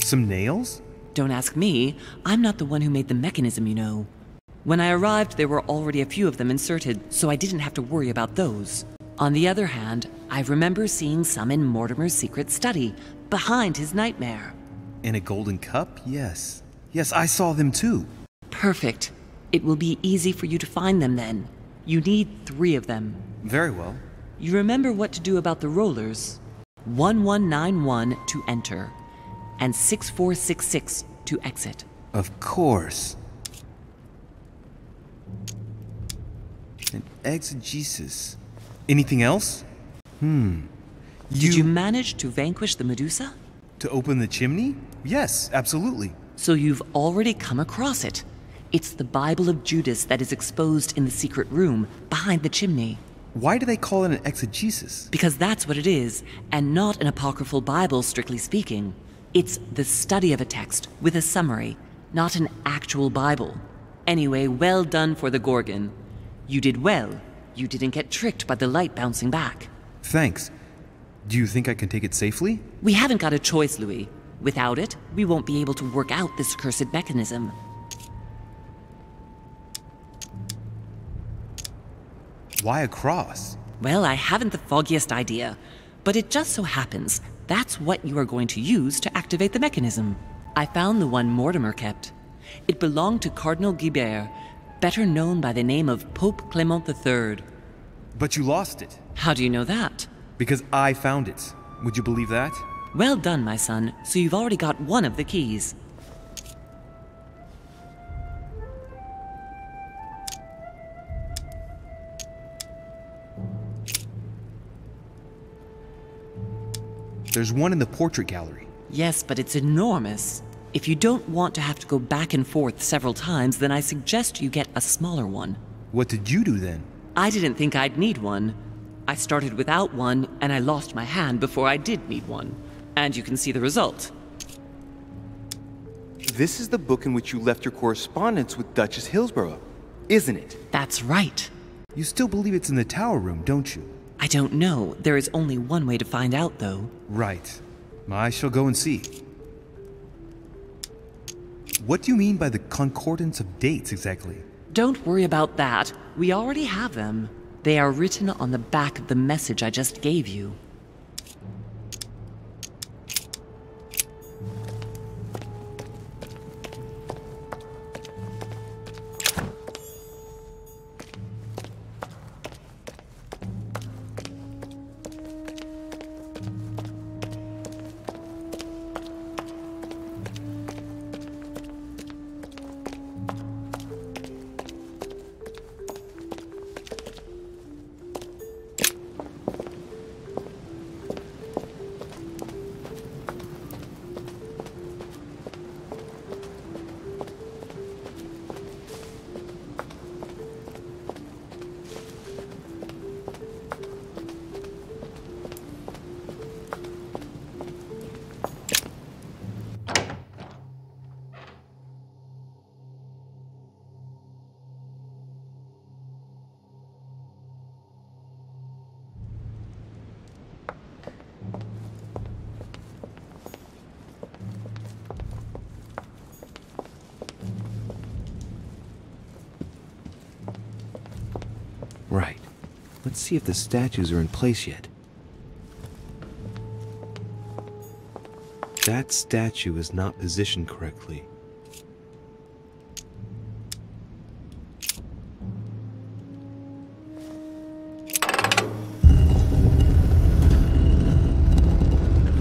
Some nails? Don't ask me. I'm not the one who made the mechanism, you know. When I arrived, there were already a few of them inserted, so I didn't have to worry about those. On the other hand, I remember seeing some in Mortimer's secret study, behind his nightmare. In a golden cup? Yes. Yes, I saw them too. Perfect. It will be easy for you to find them then. You need 3 of them. Very well. You remember what to do about the rollers? 1191 to enter, and 6466 to exit. Of course. An exegesis. Anything else? Did you manage to vanquish the Medusa? To open the chimney? Yes, absolutely. So you've already come across it. It's the Bible of Judas that is exposed in the secret room behind the chimney. Why do they call it an exegesis? Because that's what it is, and not an apocryphal Bible, strictly speaking. It's the study of a text with a summary, not an actual Bible. Anyway, well done for the Gorgon. You did well. You didn't get tricked by the light bouncing back. Thanks. Do you think I can take it safely? We haven't got a choice, Louis. Without it, we won't be able to work out this cursed mechanism. Why a cross? Well, I haven't the foggiest idea, but it just so happens that's what you are going to use to activate the mechanism. I found the one Mortimer kept. It belonged to Cardinal Guibert, better known by the name of Pope Clement III. But you lost it. How do you know that? Because I found it. Would you believe that? Well done, my son. So you've already got one of the keys. There's one in the portrait gallery. Yes, but it's enormous. If you don't want to have to go back and forth several times, then I suggest you get a smaller one. What did you do then? I didn't think I'd need one. I started without one, and I lost my hand before I did need one. And you can see the result. This is the book in which you left your correspondence with Duchess Hillsborough, isn't it? That's right. You still believe it's in the tower room, don't you? I don't know. There is only one way to find out, though. Right. I shall go and see. What do you mean by the concordance of dates, exactly? Don't worry about that. We already have them. They are written on the back of the message I just gave you. Right. Let's see if the statues are in place yet. That statue is not positioned correctly.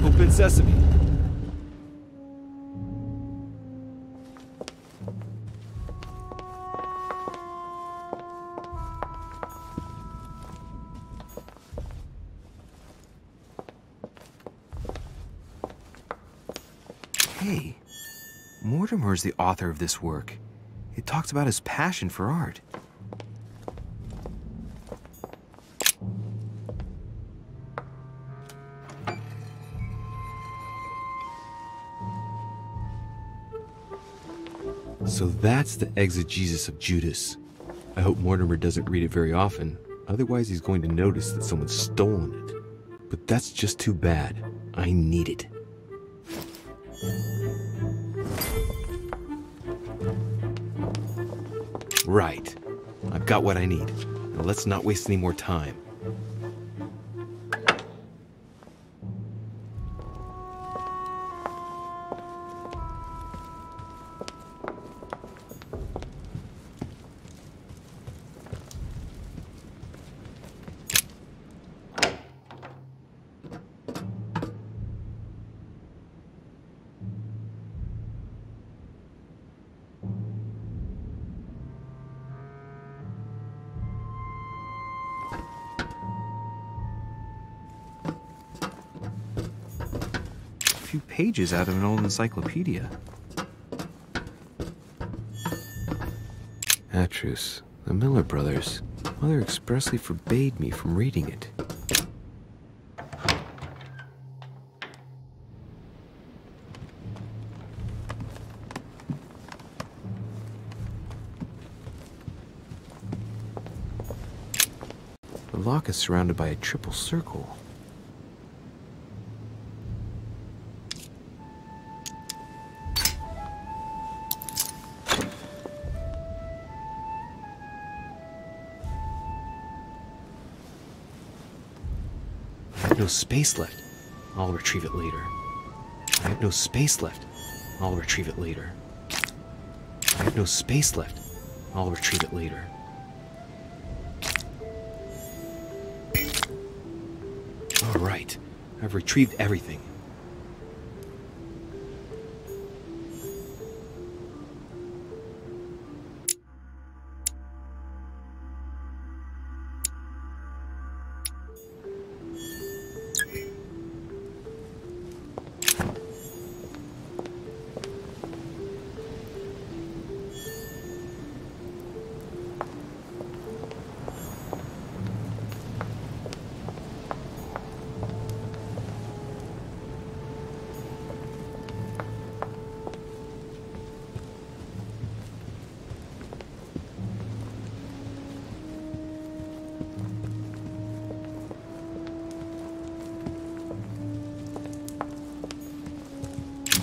Open sesame. Hey, Mortimer is the author of this work. It talks about his passion for art. So that's the exegesis of Judas. I hope Mortimer doesn't read it very often, otherwise he's going to notice that someone's stolen it. But that's just too bad. I need it. Right. I've got what I need. Now let's not waste any more time. A few pages out of an old encyclopedia. Atrus, the Miller brothers. Mother expressly forbade me from reading it. The lock is surrounded by a triple circle. I have no space left. I'll retrieve it later. I have no space left. I'll retrieve it later. I have no space left. I'll retrieve it later. All right. I've retrieved everything.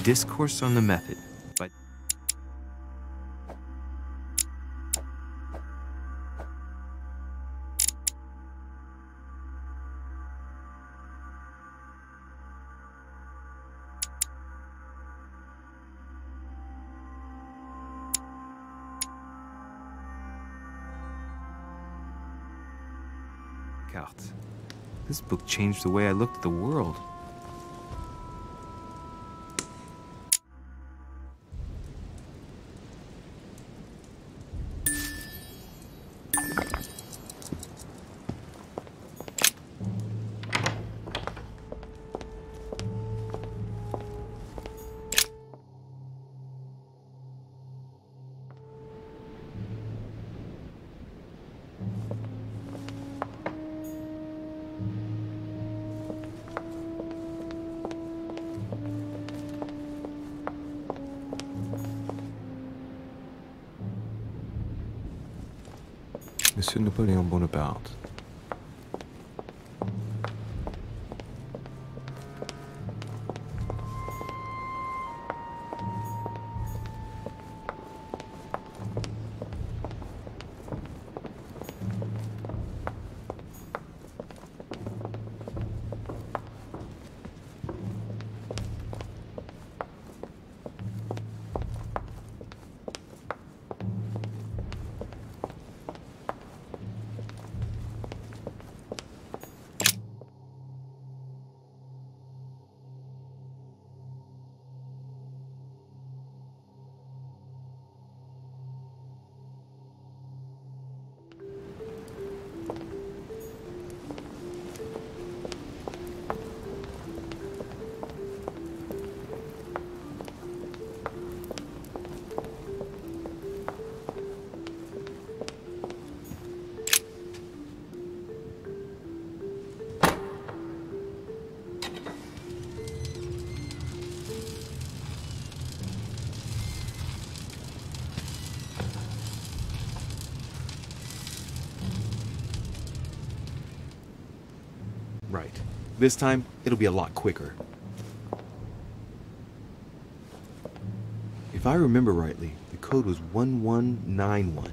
Discourse on the Method by Descartes. This book changed the way I looked at the world. Monsieur Napoléon Bonaparte. Right. This time, it'll be a lot quicker. If I remember rightly, the code was 1191.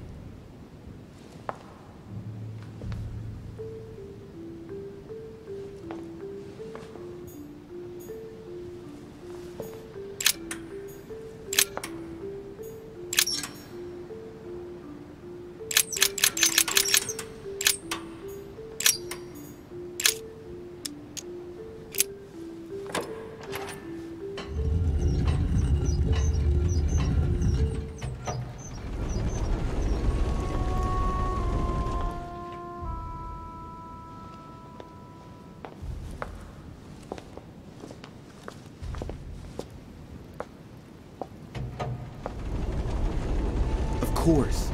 Of course.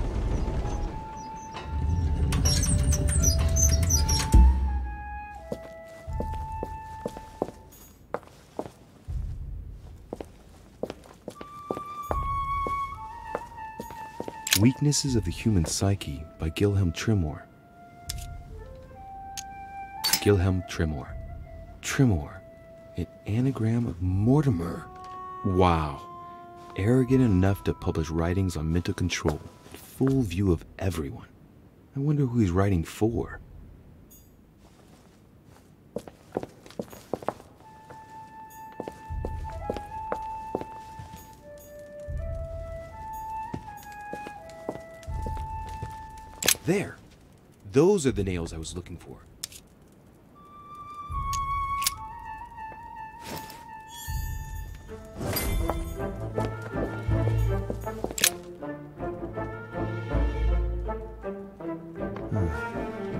Weaknesses of the Human Psyche by Gilhelm Trimor. Gilhelm Trimor. Trimor, an anagram of Mortimer. Wow. Arrogant enough to publish writings on mental control in full view of everyone. I wonder who he's writing for. There! Those are the nails I was looking for.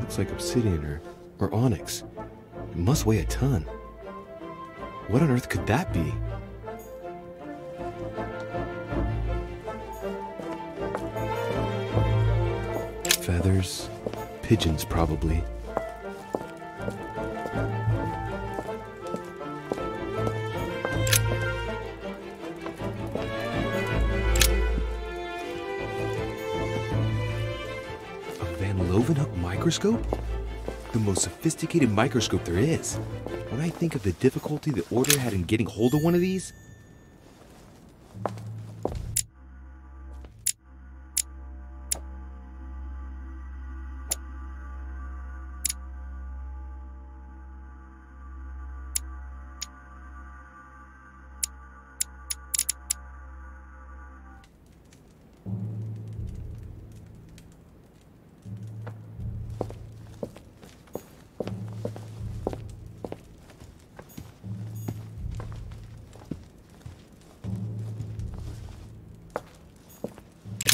Looks like obsidian or onyx. It must weigh a ton. What on earth could that be? Feathers, pigeons probably. Microscope? The most sophisticated microscope there is. When I think of the difficulty the Order had in getting hold of one of these,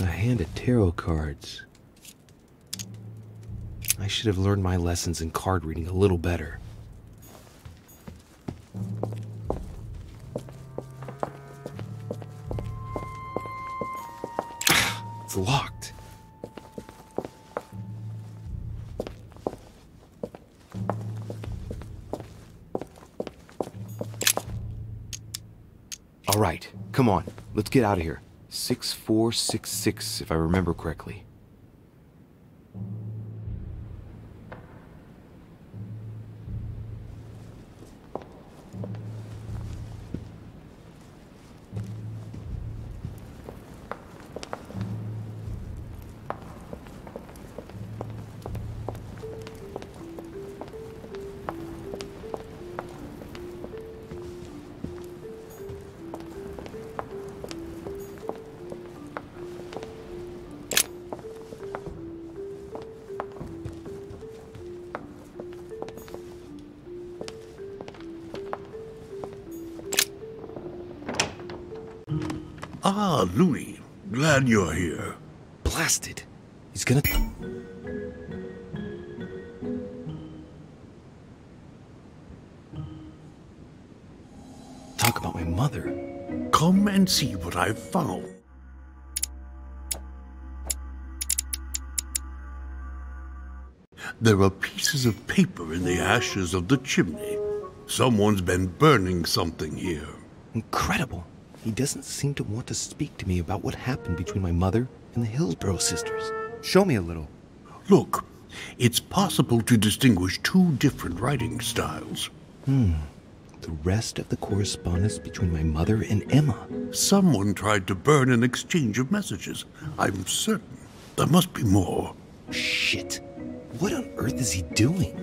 a hand of tarot cards. I should have learned my lessons in card reading a little better. It's locked. All right, come on, let's get out of here. 6466, if I remember correctly. Ah, Louis. Glad you're here. Blasted. He's gonna... talk about my mother. Come and see what I've found. There are pieces of paper in the ashes of the chimney. Someone's been burning something here. Incredible. He doesn't seem to want to speak to me about what happened between my mother and the Hillsborough sisters. Show me a little. Look, it's possible to distinguish two different writing styles. the rest of the correspondence between my mother and Emma. Someone tried to burn an exchange of messages. I'm certain. There must be more. Shit. What on earth is he doing?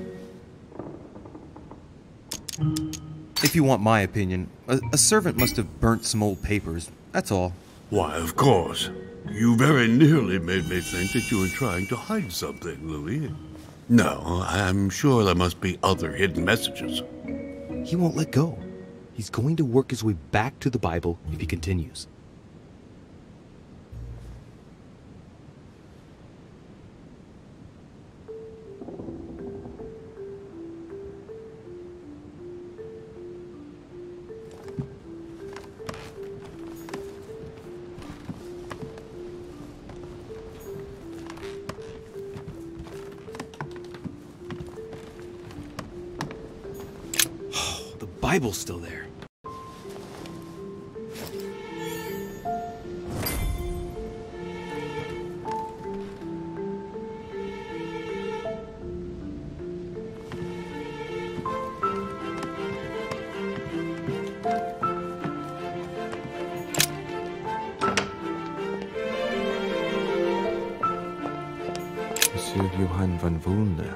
If you want my opinion, a servant must have burnt some old papers. That's all. Why, of course. You very nearly made me think that you were trying to hide something, Louis. No, I'm sure there must be other hidden messages. He won't let go. He's going to work his way back to the Bible if he continues. Bible's still there. Monsieur Johann van Wunder.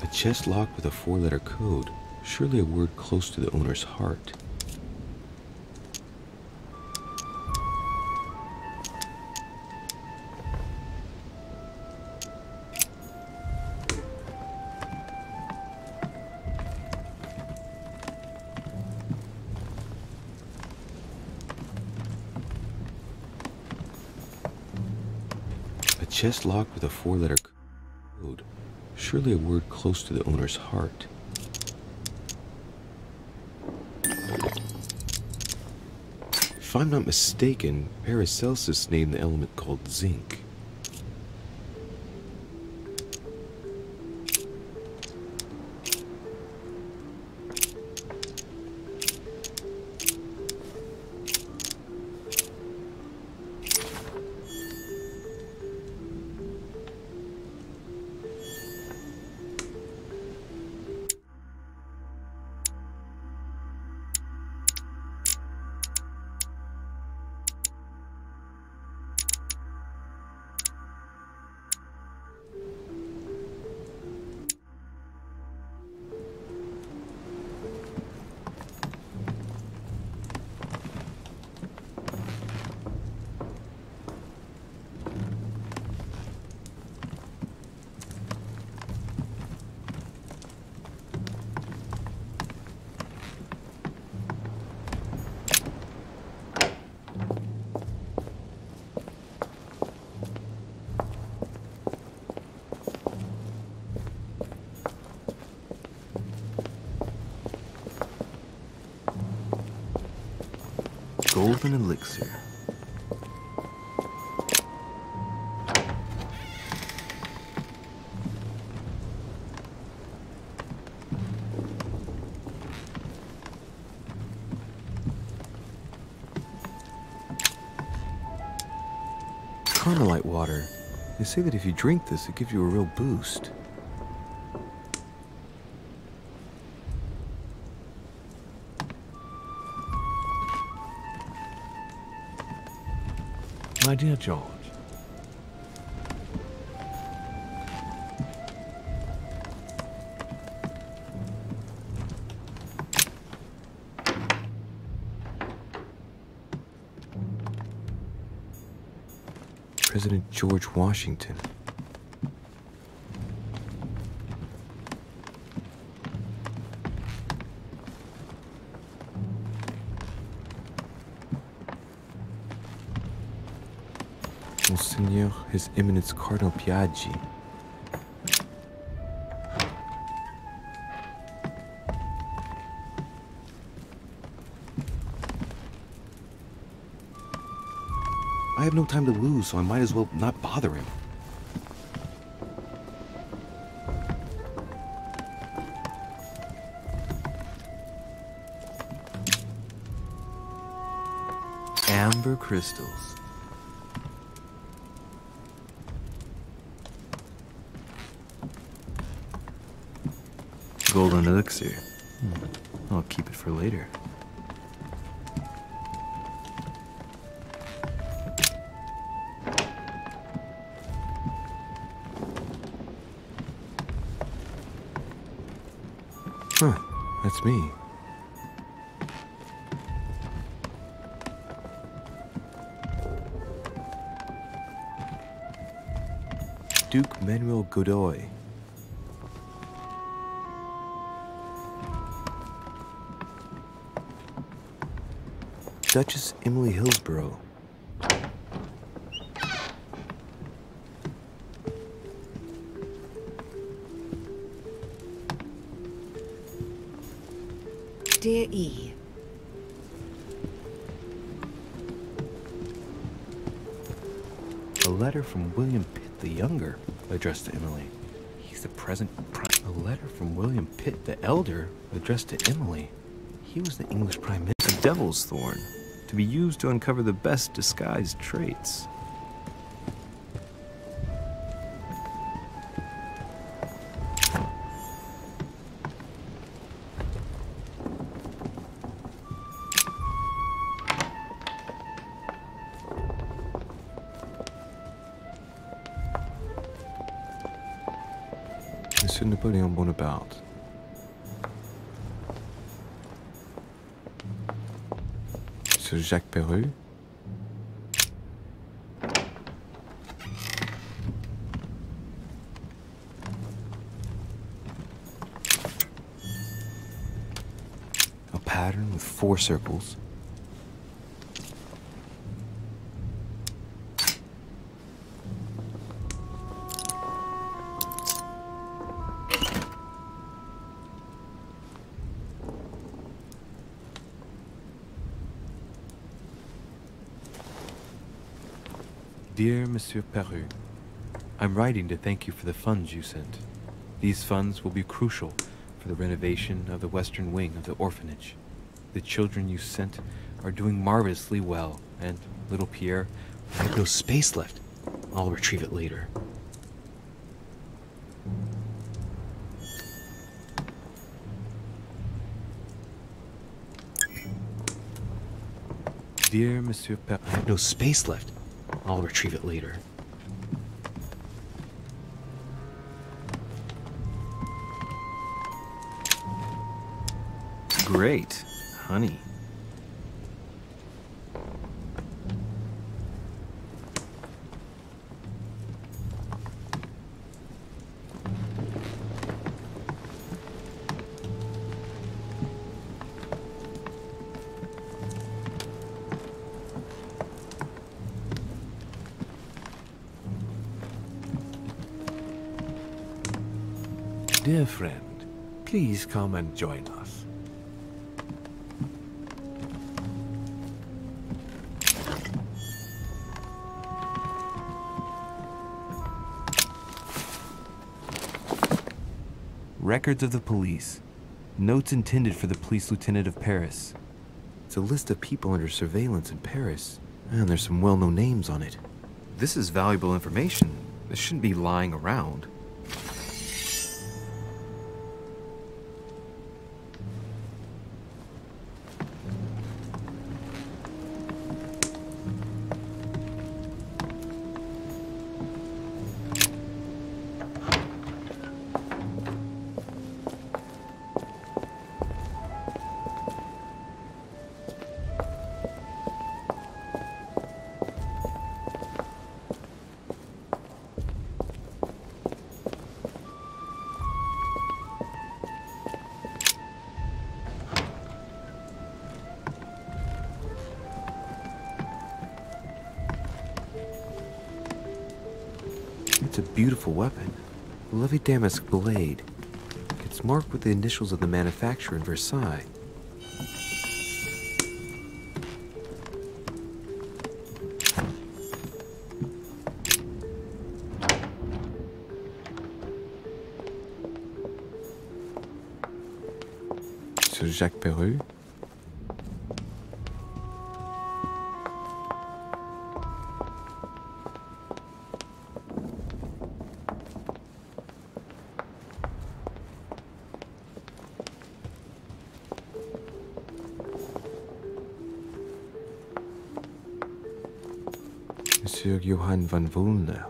A chest locked with a 4-letter code. Surely a word close to the owner's heart. A chest locked with a 4-letter code. Surely a word close to the owner's heart. If I'm not mistaken, Paracelsus named the element called zinc. Golden elixir. Carmelite water. They say that if you drink this, it gives you a real boost. My dear George, President George Washington. Monseigneur, His Eminence Cardinal Piaggi. I have no time to lose, so I might as well not bother him. Amber crystals. Golden elixir. I'll keep it for later. Huh, that's me. Duke Manuel Godoy. Duchess Emily Hillsborough. Dear E. A letter from William Pitt the Younger, addressed to Emily. He's the present prime. A letter from William Pitt the Elder, addressed to Emily. He was the English Prime Minister. A devil's thorn, to be used to uncover the best disguised traits. Monsieur Napoleon Bonaparte. Monsieur Jacques Perru. A pattern with 4 circles. Dear Monsieur Perru, I'm writing to thank you for the funds you sent. These funds will be crucial for the renovation of the western wing of the orphanage. The children you sent are doing marvelously well, and little Pierre, I have no space left. I'll retrieve it later. Dear Monsieur Perru, I have no space left. I'll retrieve it later. Great. Honey. Dear friend, please come and join us. Records of the police. Notes intended for the police lieutenant of Paris. It's a list of people under surveillance in Paris, and there's some well-known names on it. This is valuable information. This shouldn't be lying around. It's a beautiful weapon. A lovely damask blade. It's marked with the initials of the manufacturer in Versailles. Monsieur Jacques Perru? Monsieur Johann van Vulner.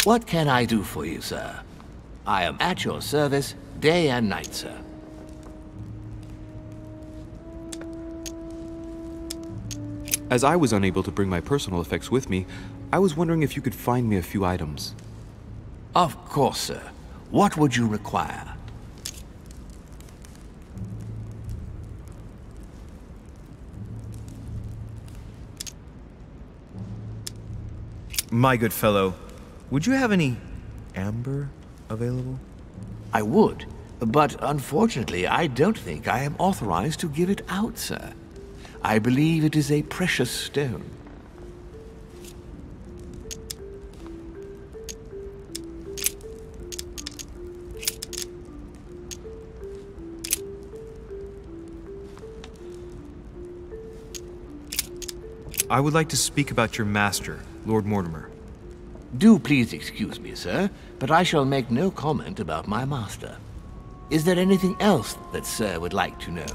What can I do for you, sir? I am at your service day and night, sir. As I was unable to bring my personal effects with me, I was wondering if you could find me a few items. Of course, sir. What would you require? My good fellow, would you have any amber available? I would, but unfortunately I don't think I am authorized to give it out, sir. I believe it is a precious stone. I would like to speak about your master, Lord Mortimer. Do please excuse me, sir, but I shall make no comment about my master. Is there anything else that sir would like to know?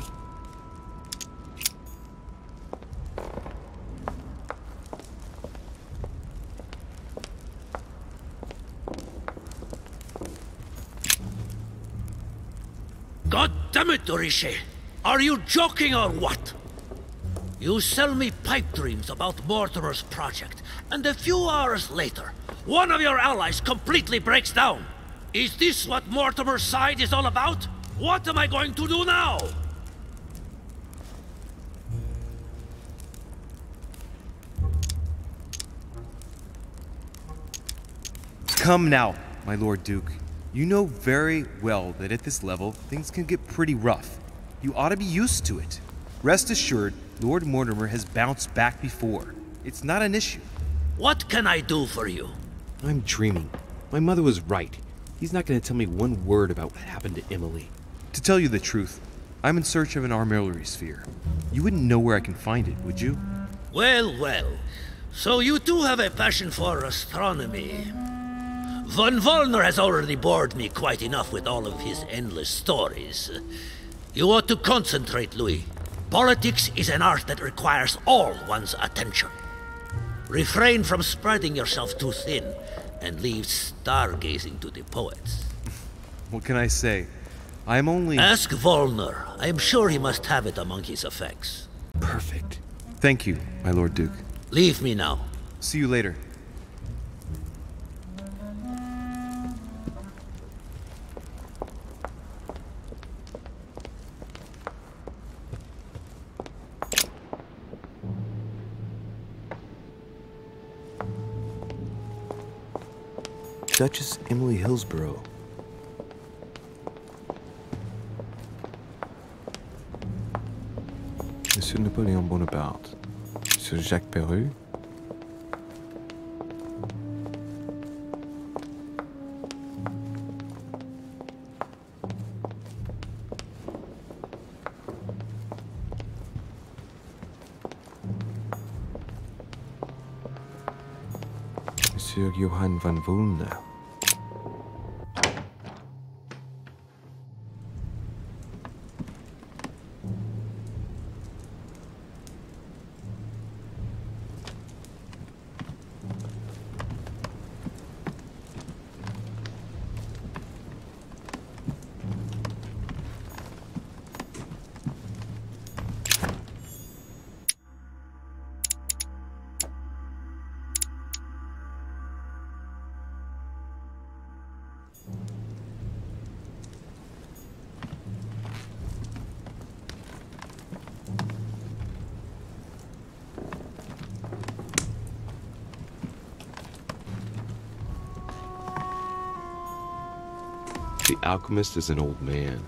God damn it, Orishe! Are you joking or what? You sell me pipe dreams about Mortimer's project, and a few hours later, one of your allies completely breaks down. Is this what Mortimer's side is all about? What am I going to do now? Come now, my Lord Duke. You know very well that at this level, things can get pretty rough. You ought to be used to it. Rest assured, Lord Mortimer has bounced back before. It's not an issue. What can I do for you? I'm dreaming. My mother was right. He's not going to tell me one word about what happened to Emily. To tell you the truth, I'm in search of an armillary sphere. You wouldn't know where I can find it, would you? Well, well. So you too have a passion for astronomy. Von Wollner has already bored me quite enough with all of his endless stories. You ought to concentrate, Louis. Politics is an art that requires all one's attention. Refrain from spreading yourself too thin, and leave stargazing to the poets. What can I say? I'm only... Ask Wollner. I am sure he must have it among his effects. Perfect. Thank you, my Lord Duke. Leave me now. See you later. Duchess Emily Hillsborough. Monsieur Napoléon Bonaparte. Monsieur Jacques Perru. Monsieur Johann van Vulner. alchemist is an old man.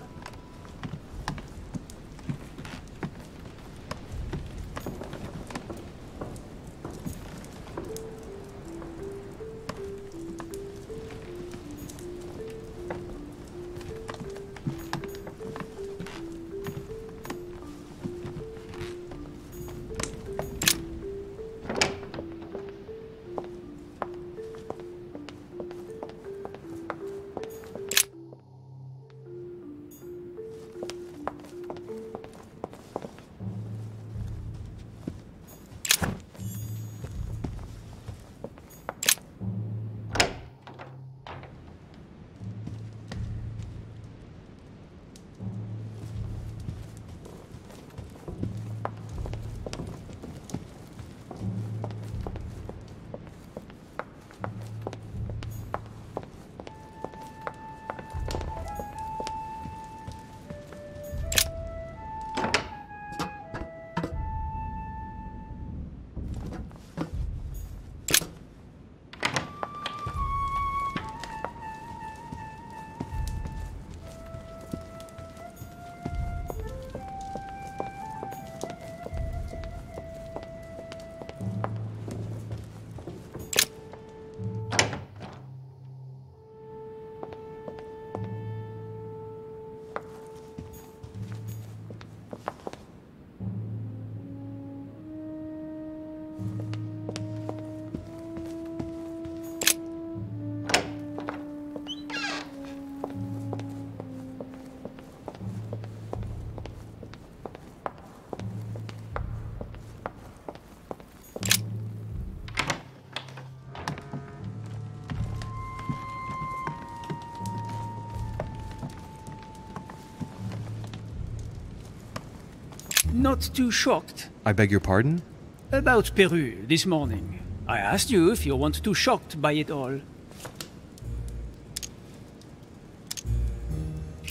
Not too shocked. I beg your pardon? About Peru this morning. I asked you if you weren't too shocked by it all.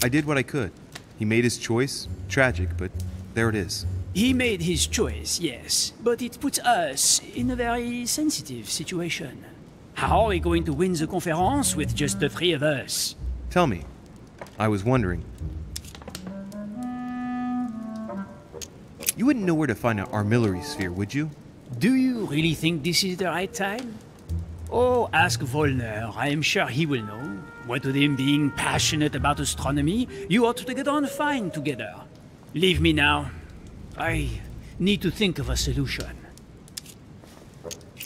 I did what I could. He made his choice. Tragic, but there it is. He made his choice, yes, but it puts us in a very sensitive situation. How are we going to win the conference with just the three of us? Tell me. I was wondering. You wouldn't know where to find an armillary sphere, would you? Do you really think this is the right time? Oh, ask Volner. I am sure he will know. What with him being passionate about astronomy, you ought to get on fine together. Leave me now. I need to think of a solution.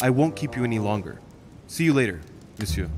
I won't keep you any longer. See you later, monsieur.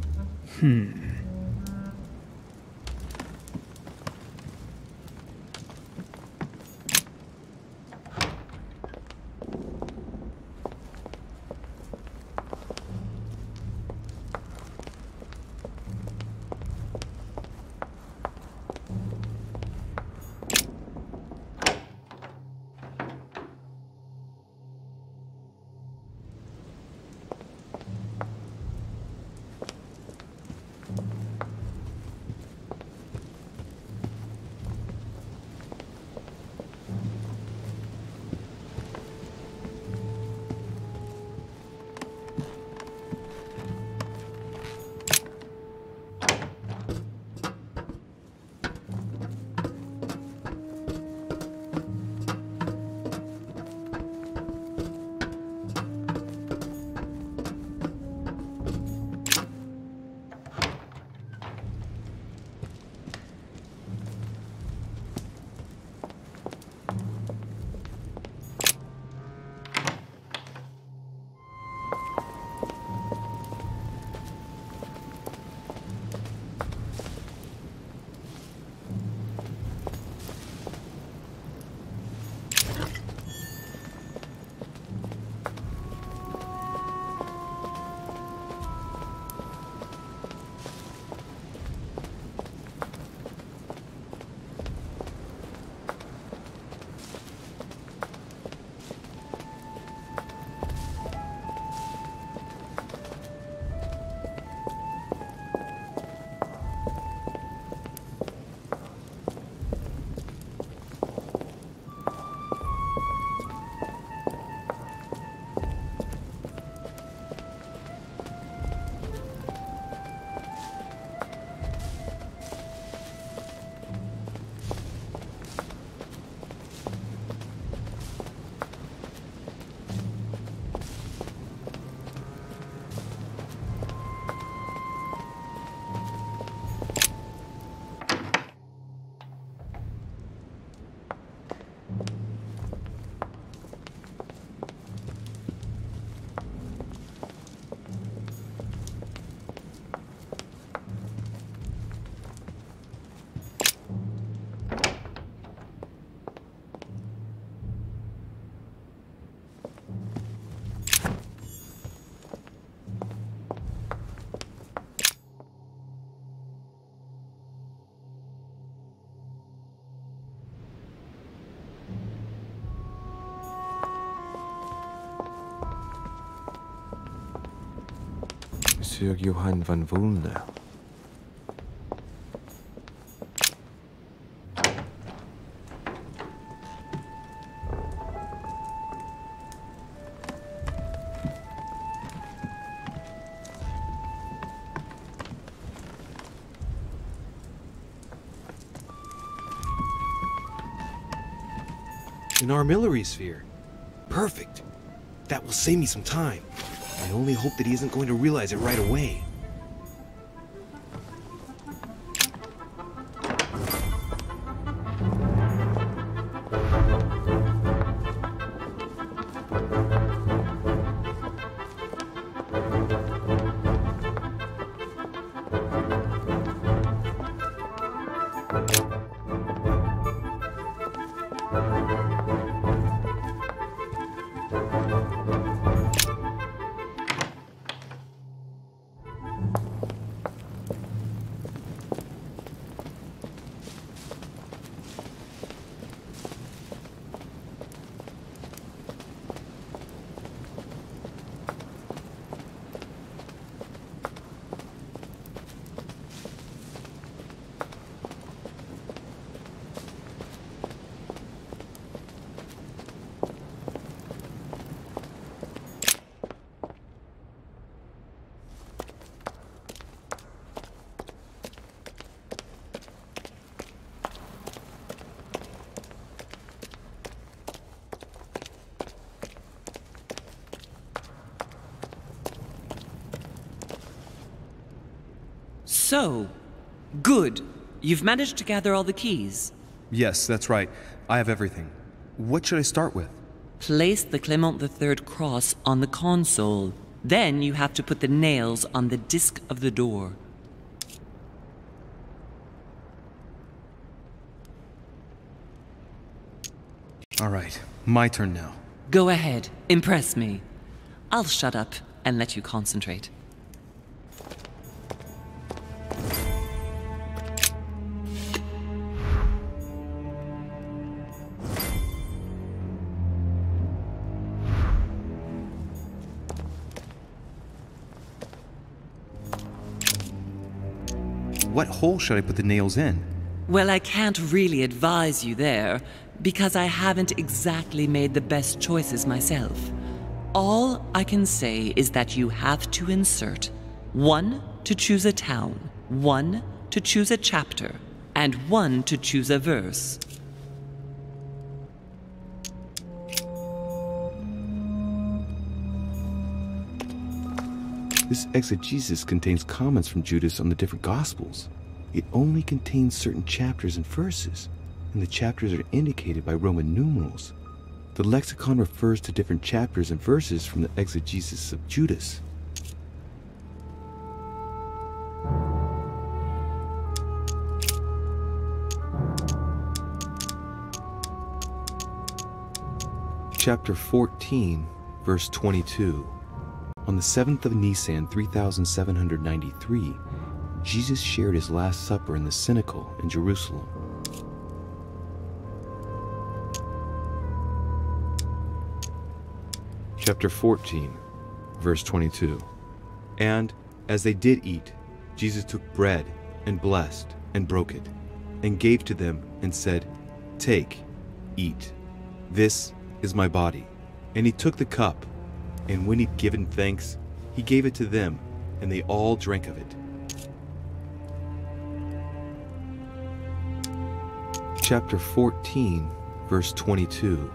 Sir Johann van Volner. An armillary sphere. Perfect. That will save me some time. I only hope that he isn't going to realize it right away. So, good. You've managed to gather all the keys. Yes, that's right. I have everything. What should I start with? Place the Clement III cross on the console. Then you have to put the nails on the disc of the door. All right, my turn now. Go ahead, impress me. I'll shut up and let you concentrate. What hole should I put the nails in? Well, I can't really advise you there, because I haven't exactly made the best choices myself. All I can say is that you have to insert 1 to choose a town, 1 to choose a chapter, and 1 to choose a verse. This exegesis contains comments from Judas on the different Gospels. It only contains certain chapters and verses, and the chapters are indicated by Roman numerals. The lexicon refers to different chapters and verses from the exegesis of Judas. Chapter 14, verse 22. On the 7th of Nisan, 3793, Jesus shared his Last Supper in the Cenacle in Jerusalem. Chapter 14, verse 22. And as they did eat, Jesus took bread and blessed and broke it, and gave to them and said, "Take, eat. This is my body." And he took the cup, and when he'd given thanks, he gave it to them, and they all drank of it. Chapter 14, verse 22.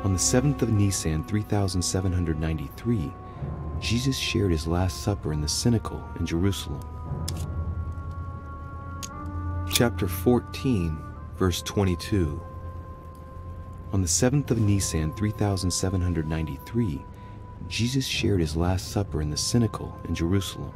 On the 7th of Nisan, 3793, Jesus shared his Last Supper in the Cenacle in Jerusalem. Chapter 14, verse 22. On the 7th of Nisan, 3793, Jesus shared his Last Supper in the Cenacle in Jerusalem.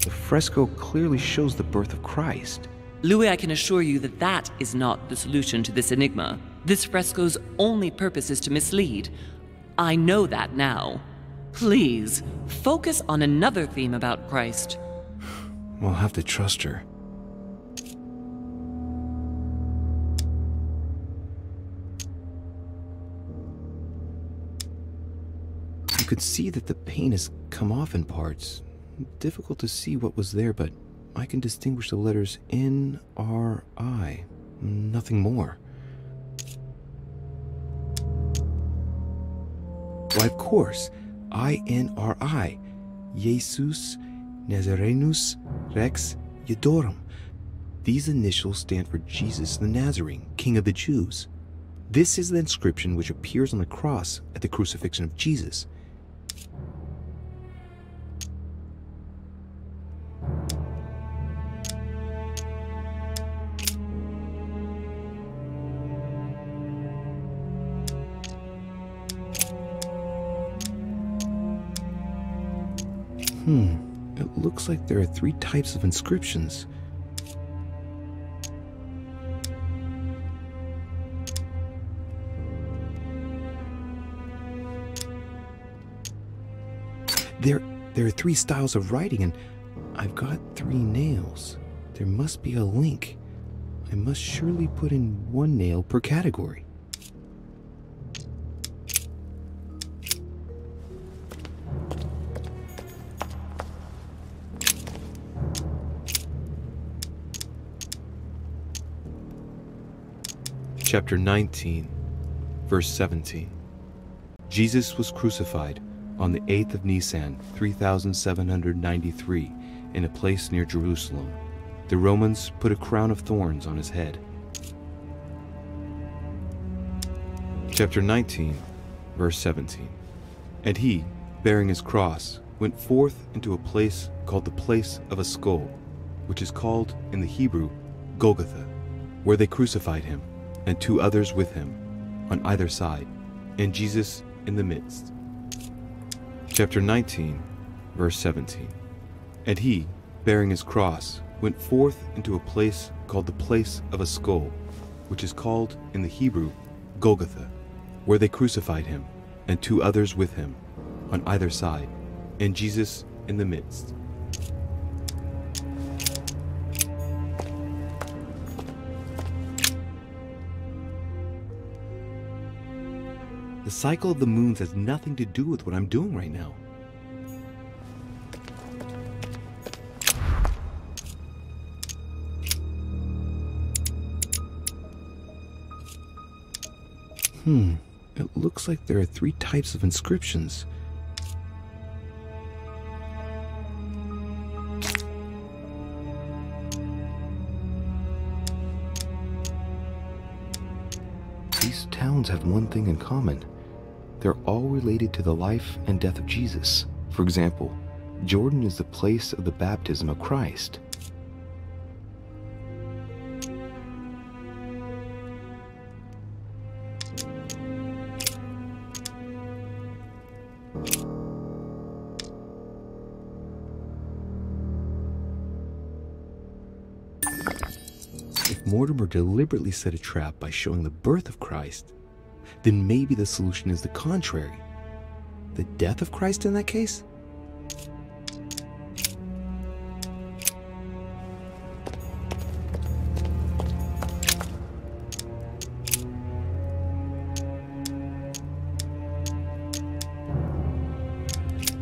The fresco clearly shows the birth of Christ. Louis, I can assure you that that is not the solution to this enigma. This fresco's only purpose is to mislead. I know that now. Please, focus on another theme about Christ. We'll have to trust her. You could see that the paint has come off in parts. Difficult to see what was there, but I can distinguish the letters N-R-I. Nothing more. Why, of course, I-N-R-I. Jesus Nazarenus Rex Eudorum. These initials stand for Jesus the Nazarene, King of the Jews. This is the inscription which appears on the cross at the crucifixion of Jesus. It looks like there are 3 types of inscriptions. There are 3 styles of writing, and I've got 3 nails. There must be a link. I must surely put in 1 nail per category. Chapter 19, verse 17. Jesus was crucified on the 8th of Nisan, 3793, in a place near Jerusalem. The Romans put a crown of thorns on his head. Chapter 19, verse 17. And he, bearing his cross, went forth into a place called the place of a skull, which is called in the Hebrew Golgotha, where they crucified him, and 2 others with him, on either side, and Jesus in the midst. Chapter 19, verse 17. And he, bearing his cross, went forth into a place called the place of a skull, which is called in the Hebrew Golgotha, where they crucified him, and 2 others with him, on either side, and Jesus in the midst. The cycle of the moons has nothing to do with what I'm doing right now. It looks like there are 3 types of inscriptions. These towns have one thing in common. They're all related to the life and death of Jesus. For example, Jordan is the place of the baptism of Christ. If Mortimer deliberately set a trap by showing the birth of Christ, then maybe the solution is the contrary. The death of Christ in that case?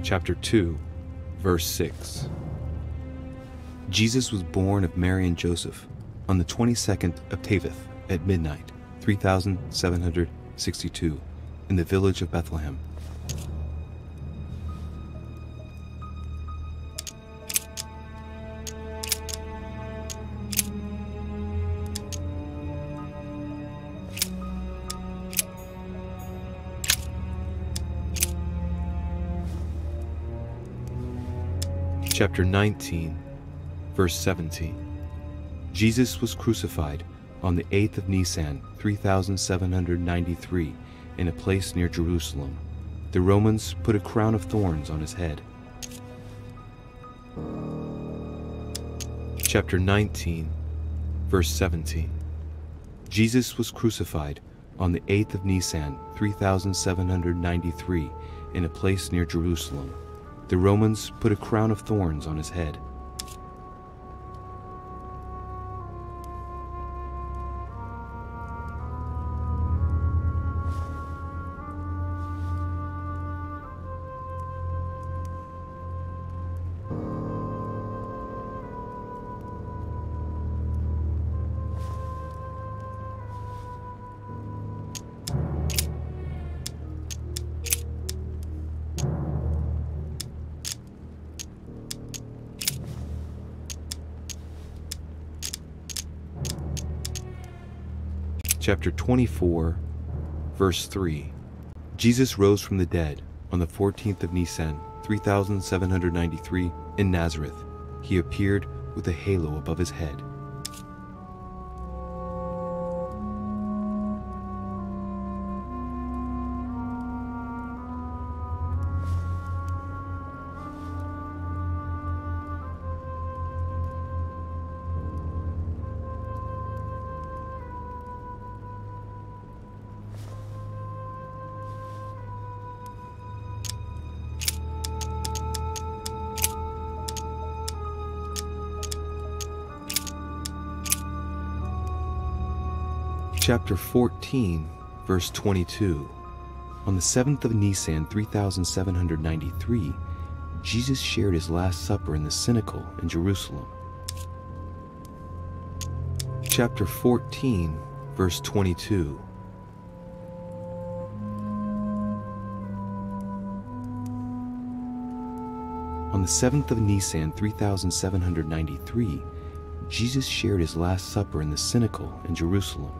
Chapter 2, verse 6. Jesus was born of Mary and Joseph on the 22nd of Teveth at midnight, 3762, in the village of Bethlehem. Chapter 19, verse 17. Jesus was crucified on the 8th of Nisan, 3793, in a place near Jerusalem. The Romans put a crown of thorns on his head. Chapter 19, verse 17. Jesus was crucified on the 8th of Nisan, 3793, in a place near Jerusalem. The Romans put a crown of thorns on his head. Chapter 24, verse 3. Jesus rose from the dead on the 14th of Nisan, 3793, in Nazareth. He appeared with a halo above his head. Chapter 14, verse 22. On the 7th of Nisan, 3793, Jesus shared his Last Supper in the Cenacle in Jerusalem. Chapter 14, verse 22. On the 7th of Nisan, 3793, Jesus shared his Last Supper in the Cenacle in Jerusalem.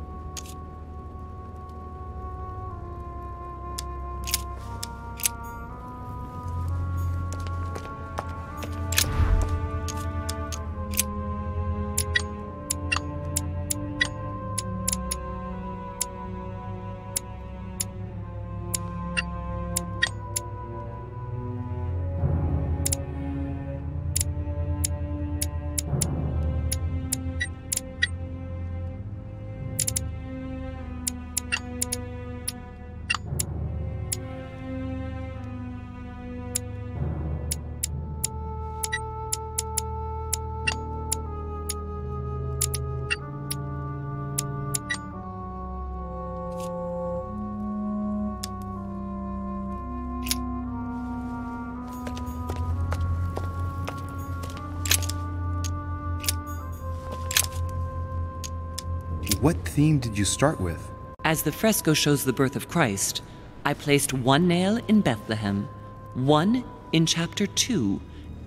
What theme did you start with? As the fresco shows the birth of Christ, I placed one nail in Bethlehem, one in chapter 2,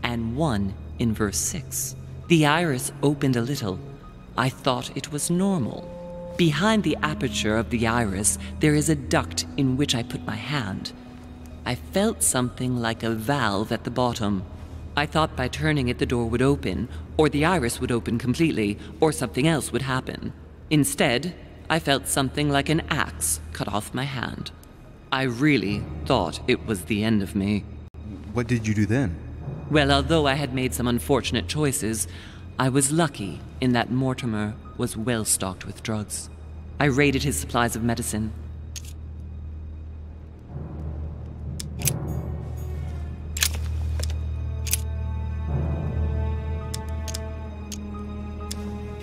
and one in verse 6. The iris opened a little. I thought it was normal. Behind the aperture of the iris, there is a duct in which I put my hand. I felt something like a valve at the bottom. I thought by turning it the door would open, or the iris would open completely, or something else would happen. Instead, I felt something like an axe cut off my hand. I really thought it was the end of me. What did you do then? Well, although I had made some unfortunate choices, I was lucky in that Mortimer was well stocked with drugs. I raided his supplies of medicine.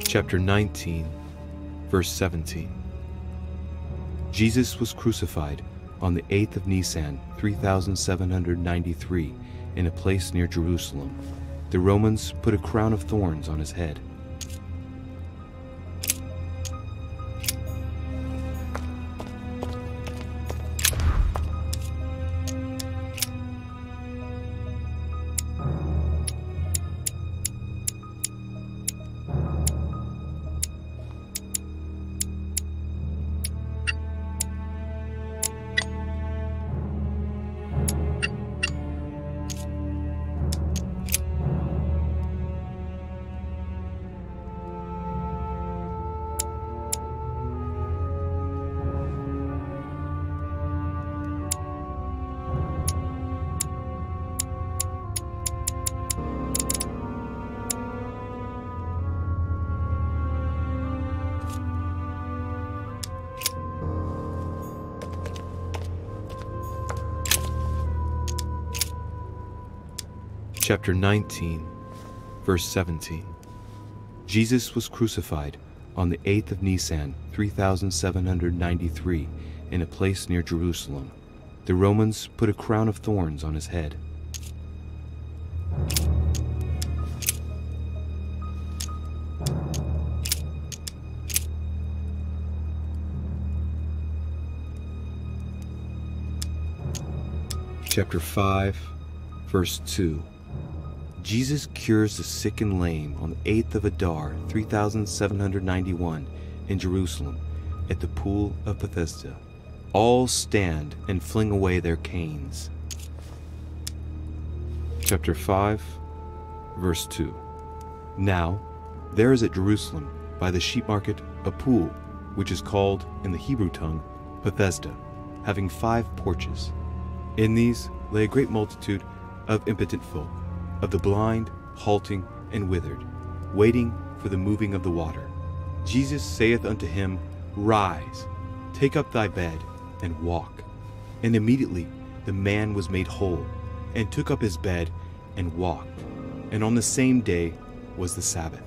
Chapter 19, verse 17. Jesus was crucified on the 8th of Nisan, 3793, in a place near Jerusalem. The Romans put a crown of thorns on his head. Chapter 19, verse 17. Jesus was crucified on the 8th of Nisan, 3793, in a place near Jerusalem. The Romans put a crown of thorns on his head. Chapter 5, verse 2. Jesus cures the sick and lame on the 8th of Adar, 3791, in Jerusalem, at the pool of Bethesda. All stand and fling away their canes. Chapter 5, verse 2. Now, there is at Jerusalem, by the sheep market, a pool, which is called, in the Hebrew tongue, Bethesda, having 5 porches. In these lay a great multitude of impotent folk, of the blind, halting, and withered, waiting for the moving of the water. Jesus saith unto him, Rise, take up thy bed, and walk. And immediately the man was made whole, and took up his bed, and walked. And on the same day was the Sabbath.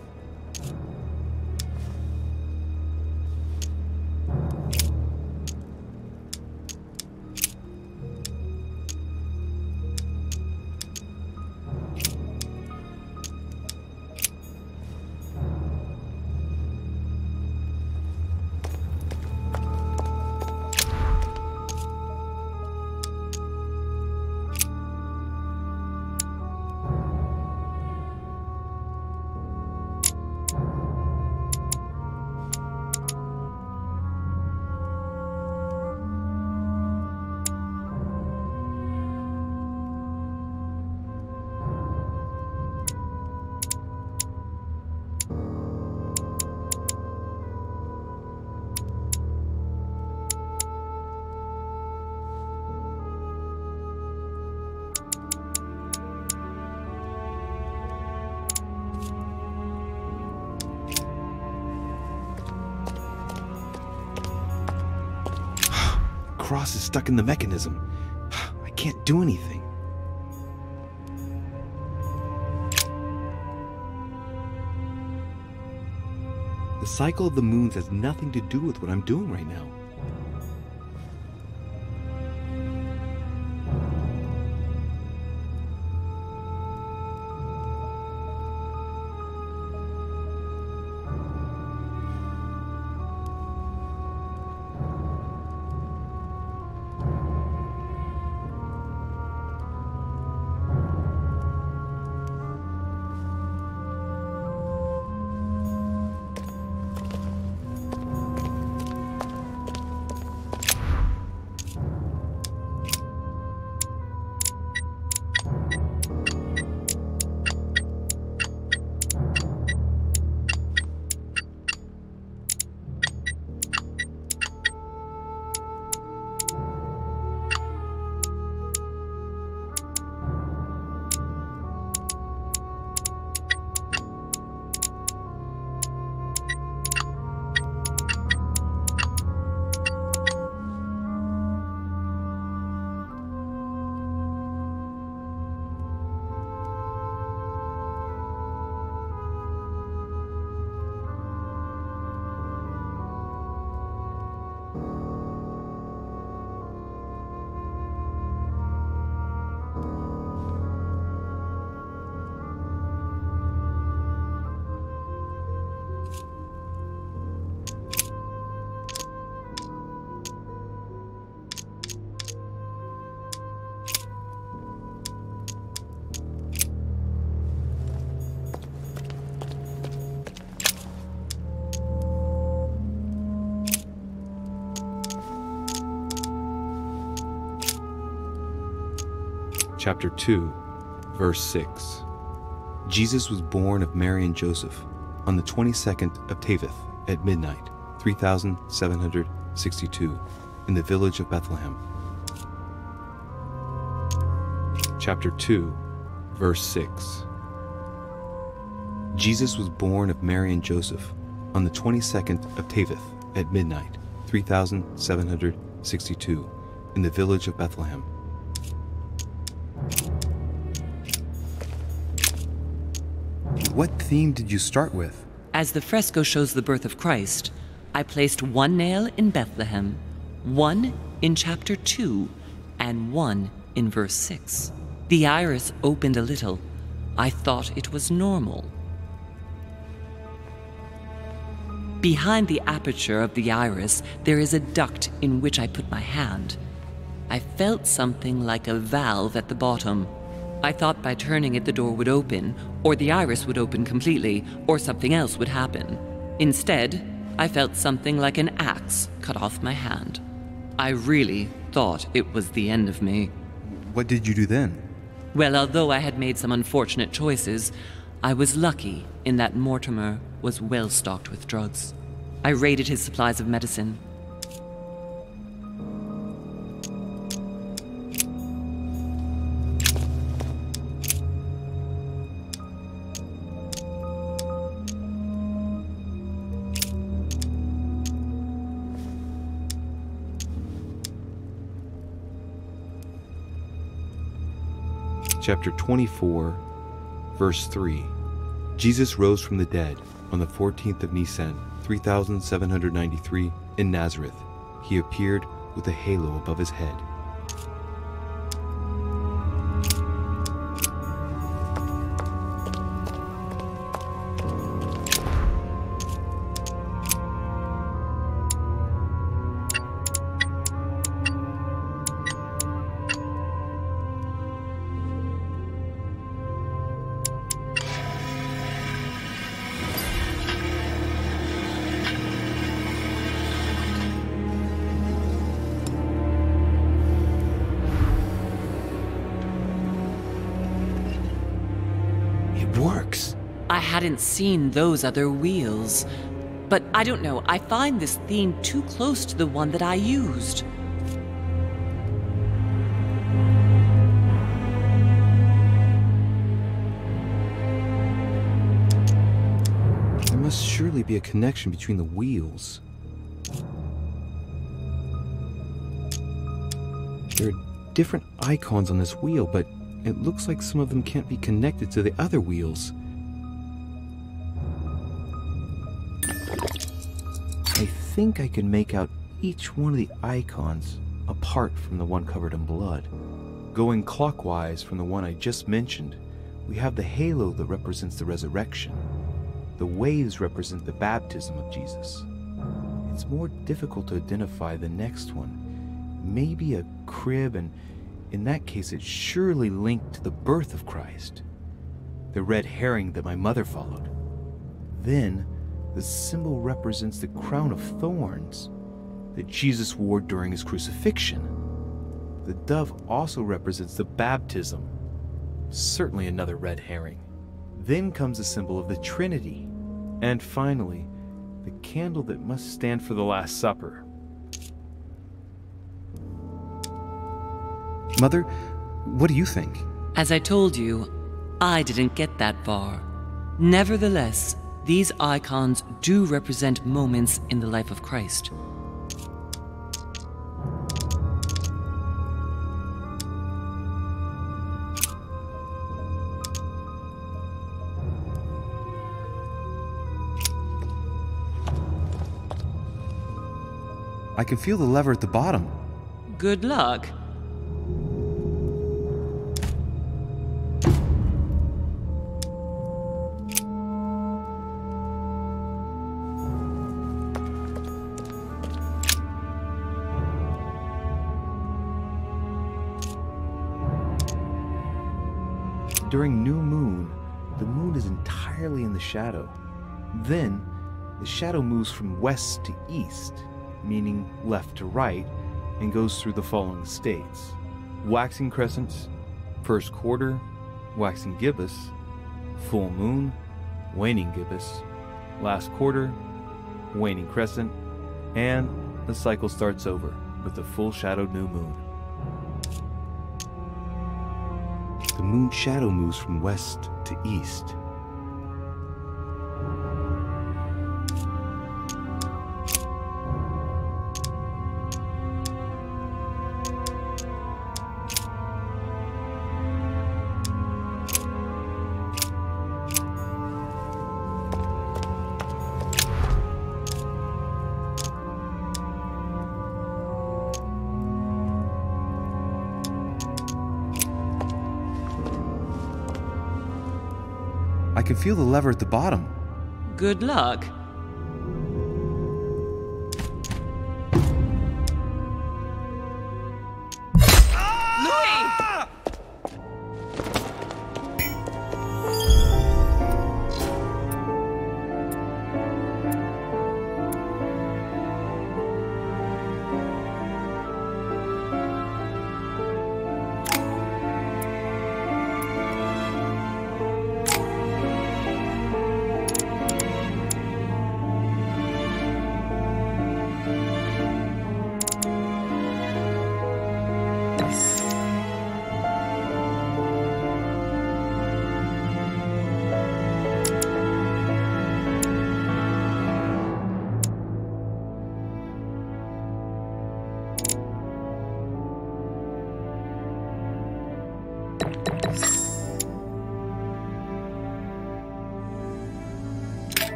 Cross is stuck in the mechanism. I can't do anything. The cycle of the moons has nothing to do with what I'm doing right now. Chapter 2, verse 6. Jesus was born of Mary and Joseph on the 22nd of Teveth at midnight, 3762, in the village of Bethlehem. Chapter 2, verse 6. Jesus was born of Mary and Joseph on the 22nd of Teveth at midnight, 3762, in the village of Bethlehem. What theme did you start with? As the fresco shows the birth of Christ, I placed one nail in Bethlehem, one in chapter 2, and one in verse 6. The iris opened a little. I thought it was normal. Behind the aperture of the iris, there is a duct in which I put my hand. I felt something like a valve at the bottom. I thought by turning it the door would open, or the iris would open completely, or something else would happen. Instead, I felt something like an axe cut off my hand. I really thought it was the end of me. What did you do then? Well, although I had made some unfortunate choices, I was lucky in that Mortimer was well stocked with drugs. I raided his supplies of medicine. Chapter 24, verse 3. Jesus rose from the dead on the 14th of Nisan, 3793, in Nazareth. He appeared with a halo above his head. Works. I hadn't seen those other wheels. But I don't know, I find this theme too close to the one that I used. There must surely be a connection between the wheels. There are different icons on this wheel, but it looks like some of them can't be connected to the other wheels. I think I can make out each one of the icons apart from the one covered in blood. Going clockwise from the one I just mentioned, we have the halo that represents the resurrection. The waves represent the baptism of Jesus. It's more difficult to identify the next one. Maybe a crib, and in that case it's surely linked to the birth of Christ. The red herring that my mother followed. Then, the symbol represents the crown of thorns that Jesus wore during his crucifixion. The dove also represents the baptism. Certainly another red herring. Then comes the symbol of the Trinity. And finally, the candle that must stand for the Last Supper. Mother, what do you think? As I told you, I didn't get that far. Nevertheless, these icons do represent moments in the life of Christ. I can feel the lever at the bottom. Good luck. During new moon, the moon is entirely in the shadow. Then, the shadow moves from west to east, meaning left to right, and goes through the following states: waxing crescent, first quarter, waxing gibbous, full moon, waning gibbous, last quarter, waning crescent, and the cycle starts over with a full shadowed new moon. The moon shadow moves from west to east. I can feel the lever at the bottom. Good luck.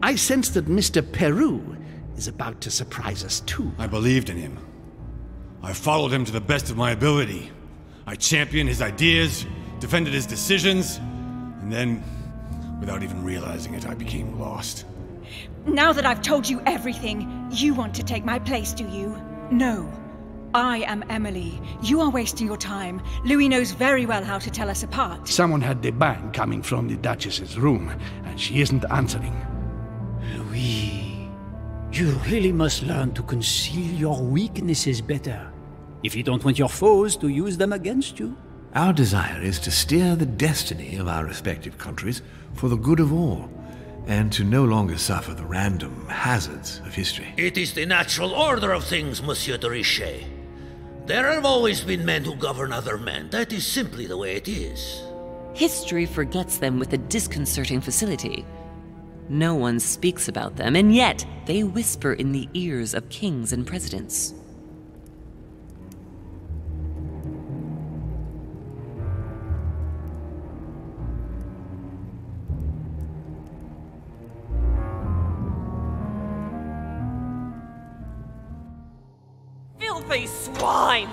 I sense that Mr. Peru is about to surprise us too. I believed in him. I followed him to the best of my ability. I championed his ideas, defended his decisions, and then, without even realizing it, I became lost. Now that I've told you everything, you want to take my place, do you? No. I am Emily. You are wasting your time. Louis knows very well how to tell us apart. Someone had the bang coming from the Duchess's room, and she isn't answering. Louis, you really must learn to conceal your weaknesses better, if you don't want your foes to use them against you. Our desire is to steer the destiny of our respective countries for the good of all, and to no longer suffer the random hazards of history. It is the natural order of things, Monsieur de Richet. There have always been men who govern other men. That is simply the way it is. History forgets them with a disconcerting facility. No one speaks about them, and yet they whisper in the ears of kings and presidents. Filthy swine!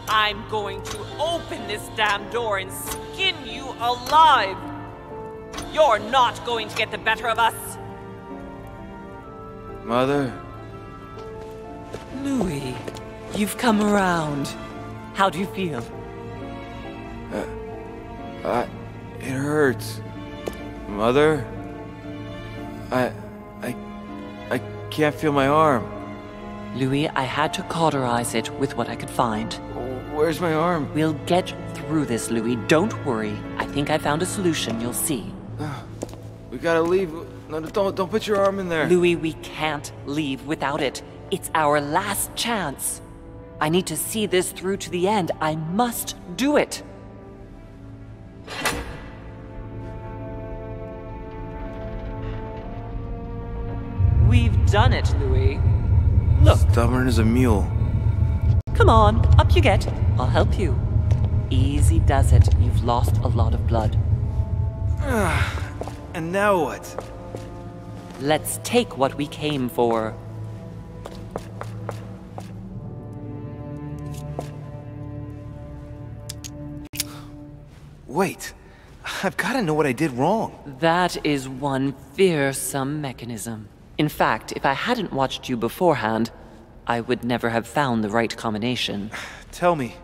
I'm going to open this damn door and skin you alive! You're not going to get the better of us! Mother? Louis, you've come around. How do you feel? It hurts. Mother? I can't feel my arm. Louis, I had to cauterize it with what I could find. Where's my arm? We'll get through this, Louis. Don't worry. I think I found a solution. You'll see. We gotta leave. No, don't put your arm in there. Louis, we can't leave without it. It's our last chance. I need to see this through to the end. I must do it. We've done it, Louis. Look. Stubborn as a mule. Come on, up you get. I'll help you. Easy does it. You've lost a lot of blood. And now what? Let's take what we came for. Wait. I've gotta know what I did wrong. That is one fearsome mechanism. In fact, if I hadn't watched you beforehand, I would never have found the right combination. Tell me,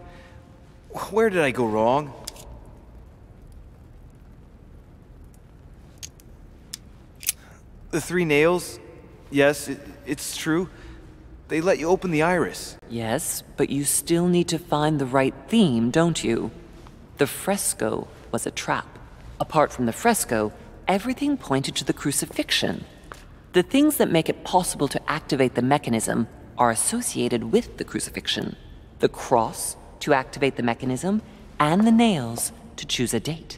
where did I go wrong? The 3 nails? Yes, it's true. They let you open the iris. Yes, but you still need to find the right theme, don't you? The fresco was a trap. Apart from the fresco, everything pointed to the crucifixion. The things that make it possible to activate the mechanism are associated with the crucifixion. The cross to activate the mechanism, and the nails to choose a date.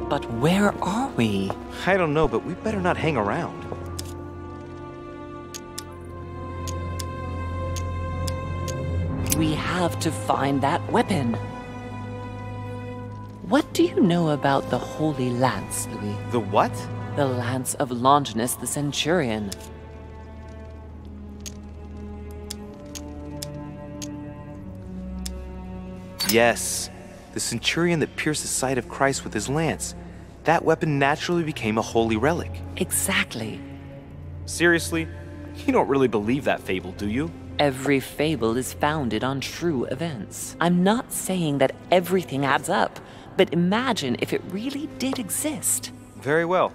But where are we? I don't know, but we better not hang around. We have to find that weapon. What do you know about the Holy Lance, Louis? The what? The Lance of Longinus the Centurion. Yes. The centurion that pierced the side of Christ with his lance. That weapon naturally became a holy relic. Exactly. Seriously? You don't really believe that fable, do you? Every fable is founded on true events. I'm not saying that everything adds up, but imagine if it really did exist. Very well.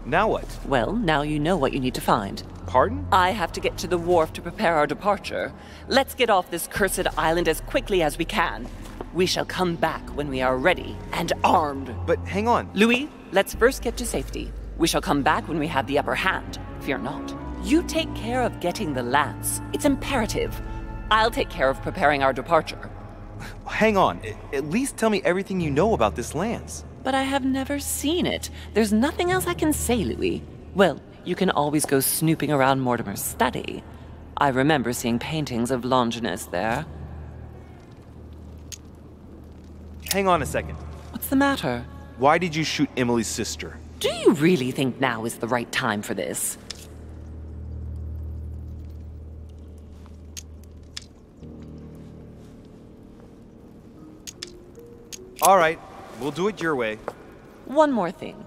Now what? Well, now you know what you need to find. Pardon? I have to get to the wharf to prepare our departure. Let's get off this cursed island as quickly as we can. We shall come back when we are ready and armed. But hang on. Louis, let's first get to safety. We shall come back when we have the upper hand. Fear not. You take care of getting the lance. It's imperative. I'll take care of preparing our departure. Hang on. At least tell me everything you know about this lance. But I have never seen it. There's nothing else I can say, Louis. Well, you can always go snooping around Mortimer's study. I remember seeing paintings of Longinus there. Hang on a second. What's the matter? Why did you shoot Emily's sister? Do you really think now is the right time for this? All right, we'll do it your way. One more thing.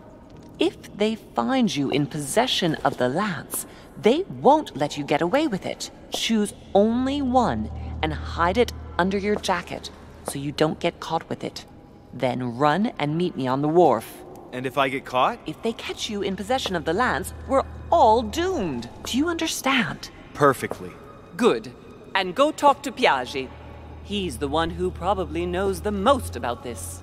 If they find you in possession of the lance, they won't let you get away with it. Choose only one and hide it under your jacket so you don't get caught with it. Then run and meet me on the wharf. And if I get caught? If they catch you in possession of the lance, we're all doomed. Do you understand? Perfectly. Good. And go talk to Piaggi. He's the one who probably knows the most about this.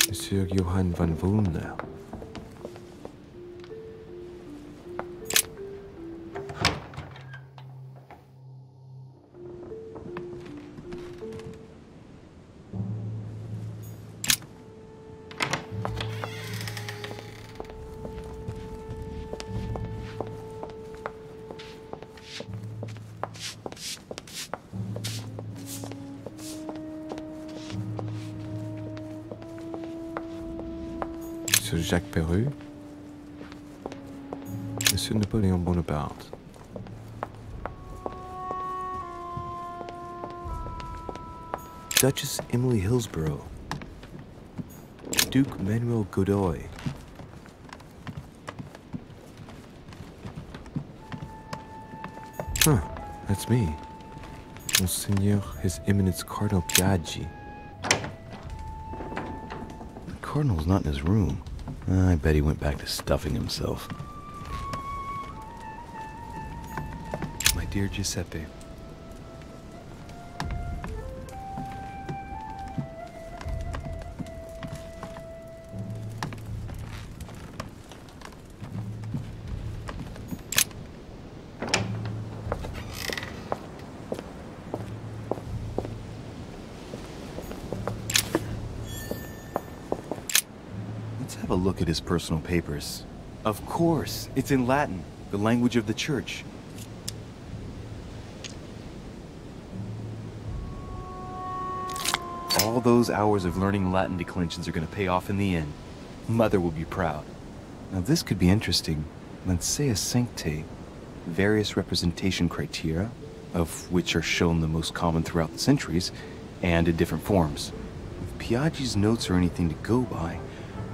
Monsieur Johann van Volner. Monsieur Jacques Perru, Monsieur Napoleon Bonaparte. Duchess Emily Hillsborough, Duke Manuel Godoy, huh, that's me. Monseigneur His Eminence Cardinal Piaggi. The Cardinal's not in his room. I bet he went back to stuffing himself. My dear Giuseppe. Have a look at his personal papers. Of course, it's in Latin, the language of the church. All those hours of learning Latin declensions are going to pay off in the end. Mother will be proud. Now this could be interesting. Lancea Sanctae, various representation criteria, of which are shown the most common throughout the centuries, and in different forms. If Piaggi's notes are anything to go by,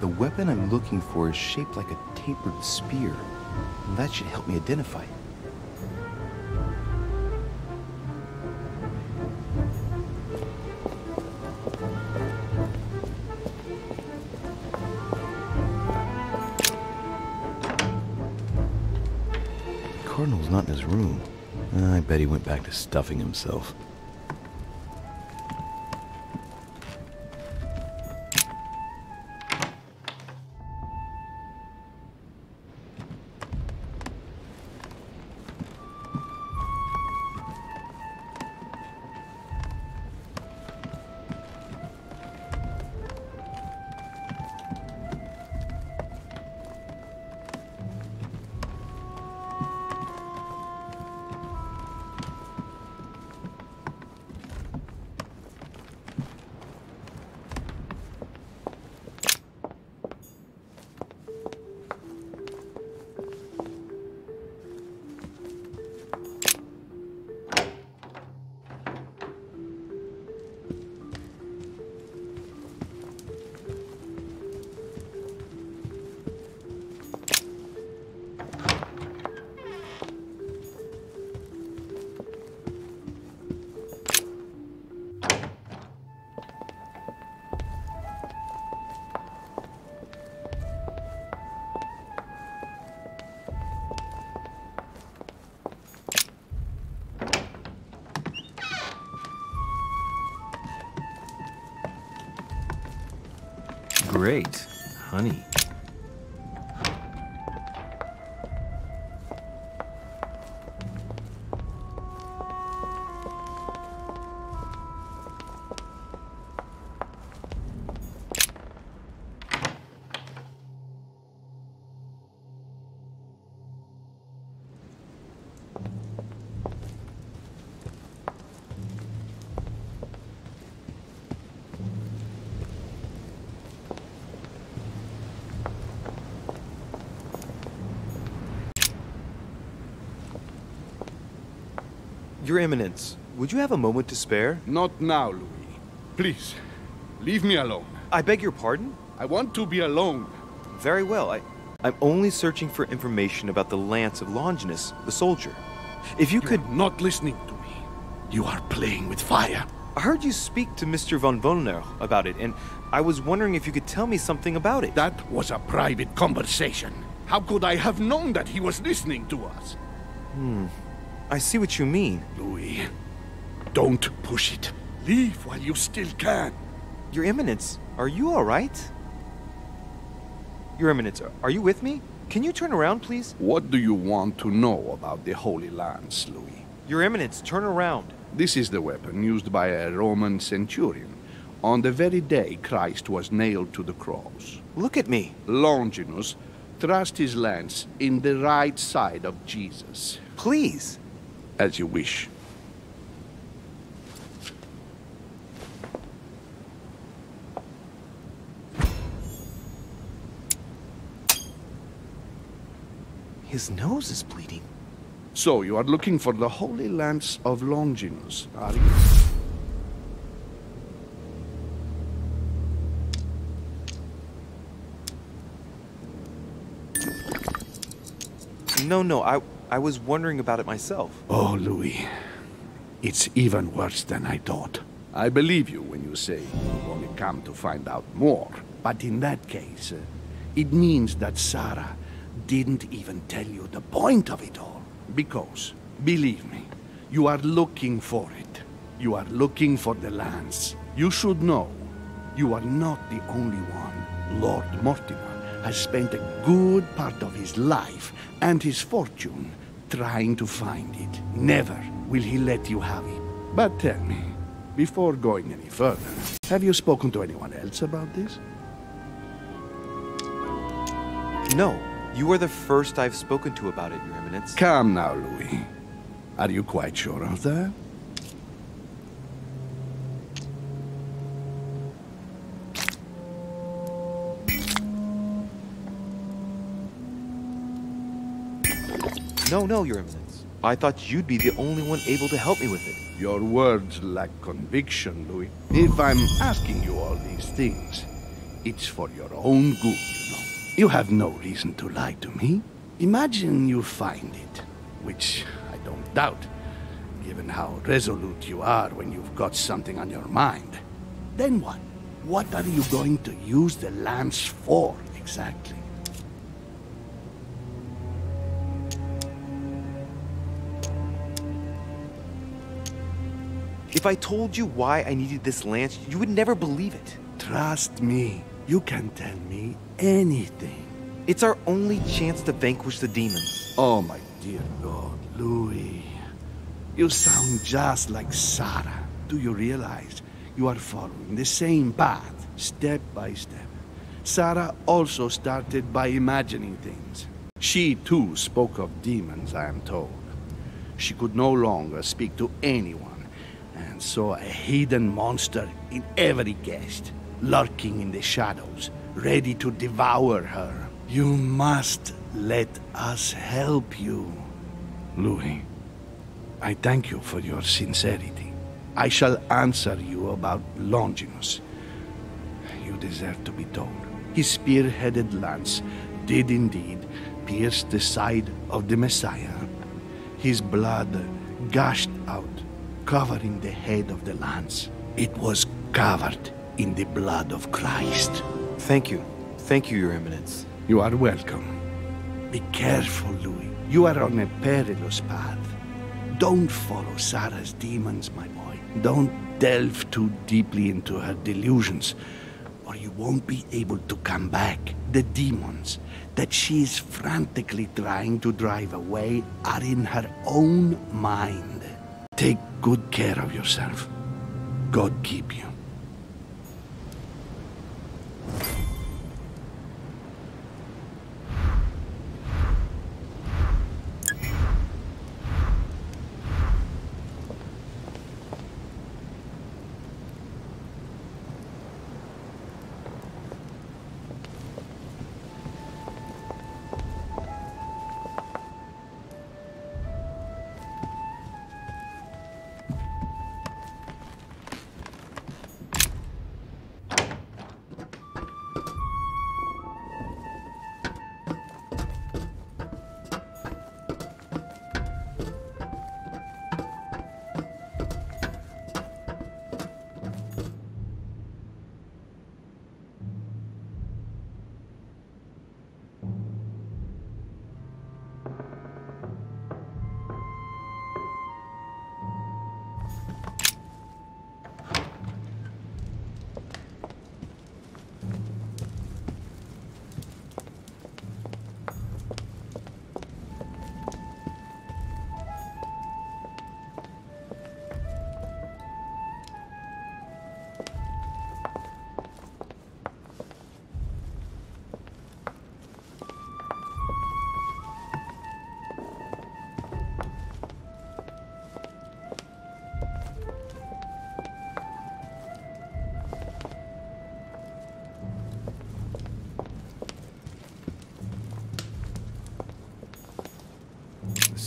the weapon I'm looking for is shaped like a tapered spear, and that should help me identify it. The Cardinal's not in his room. I bet he went back to stuffing himself. Great, honey. Your Eminence, would you have a moment to spare? Not now, Louis. Please, leave me alone. I beg your pardon? I want to be alone. Very well. I'm only searching for information about the lance of Longinus, the soldier. If you could... are not listening to me. You are playing with fire. I heard you speak to Mr. von Volner about it, and I was wondering if you could tell me something about it. That was a private conversation. How could I have known that he was listening to us? I see what you mean. Louis, don't push it. Leave while you still can. Your Eminence, are you all right? Your Eminence, are you with me? Can you turn around, please? What do you want to know about the Holy Lance, Louis? Your Eminence, turn around. This is the weapon used by a Roman centurion on the very day Christ was nailed to the cross. Look at me. Longinus thrust his lance in the right side of Jesus. Please. As you wish. His nose is bleeding. So you are looking for the Holy Lance of Longinus, are you? No, I was wondering about it myself. Oh, Louis. It's even worse than I thought. I believe you when you say you've only come to find out more. But in that case, it means that Sarah didn't even tell you the point of it all. Because, believe me, you are looking for it. You are looking for the lance. You should know, you are not the only one. Lord Mortimer has spent a good part of his life and his fortune trying to find it. Never will he let you have it. But tell me, before going any further, have you spoken to anyone else about this? No. You are the first I've spoken to about it, Your Eminence. Come now, Louis. Are you quite sure of that? No, Your Eminence. I thought you'd be the only one able to help me with it. Your words lack conviction, Louis. If I'm asking you all these things, it's for your own good, you know. You have no reason to lie to me. Imagine you find it, which I don't doubt, given how resolute you are when you've got something on your mind. Then what? What are you going to use the lance for, exactly? If I told you why I needed this lance, you would never believe it. Trust me, you can tell me anything. It's our only chance to vanquish the demons. Oh, my dear God, Louis. You sound just like Sarah. Do you realize you are following the same path, step by step? Sarah also started by imagining things. She, too, spoke of demons, I am told. She could no longer speak to anyone, and saw a hidden monster in every guest, lurking in the shadows, ready to devour her. You must let us help you. Louis, I thank you for your sincerity. I shall answer you about Longinus. You deserve to be told. His spear-headed lance did indeed pierce the side of the Messiah. His blood gushed out, covering the head of the lance. It was covered in the blood of Christ. Thank you. Thank you, Your Eminence. You are welcome. Be careful, Louis. You are on a perilous path. Don't follow Sarah's demons, my boy. Don't delve too deeply into her delusions, or you won't be able to come back. The demons that she is frantically trying to drive away are in her own mind. Take good care of yourself. God keep you.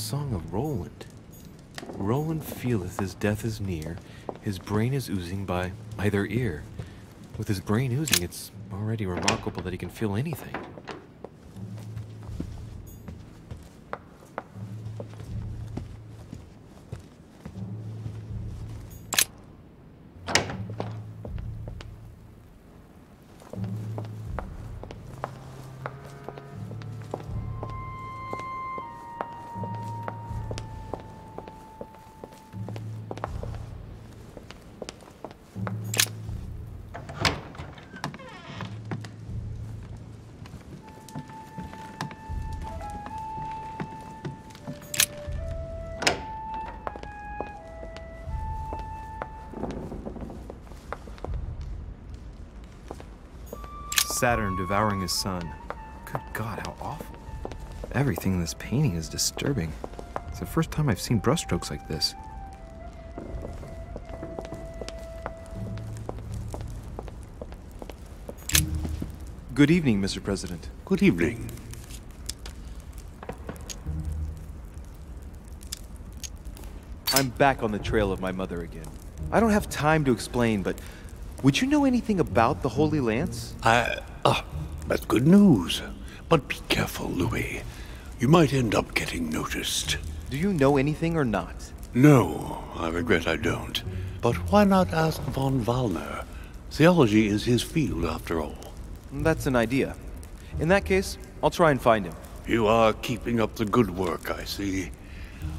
song of Roland. Roland feeleth his death is near, his brain is oozing by either ear. With his brain oozing, it's already remarkable that he can feel anything. Saturn devouring his sun. Good God, how awful. Everything in this painting is disturbing. It's the first time I've seen brushstrokes like this. Good evening, Mr. President. Good evening. I'm back on the trail of my mother again. I don't have time to explain, but would you know anything about the Holy Lance? That's good news. But be careful, Louis. You might end up getting noticed. Do you know anything or not? No, I regret I don't. But why not ask von Wallner? Theology is his field, after all. That's an idea. In that case, I'll try and find him. You are keeping up the good work, I see.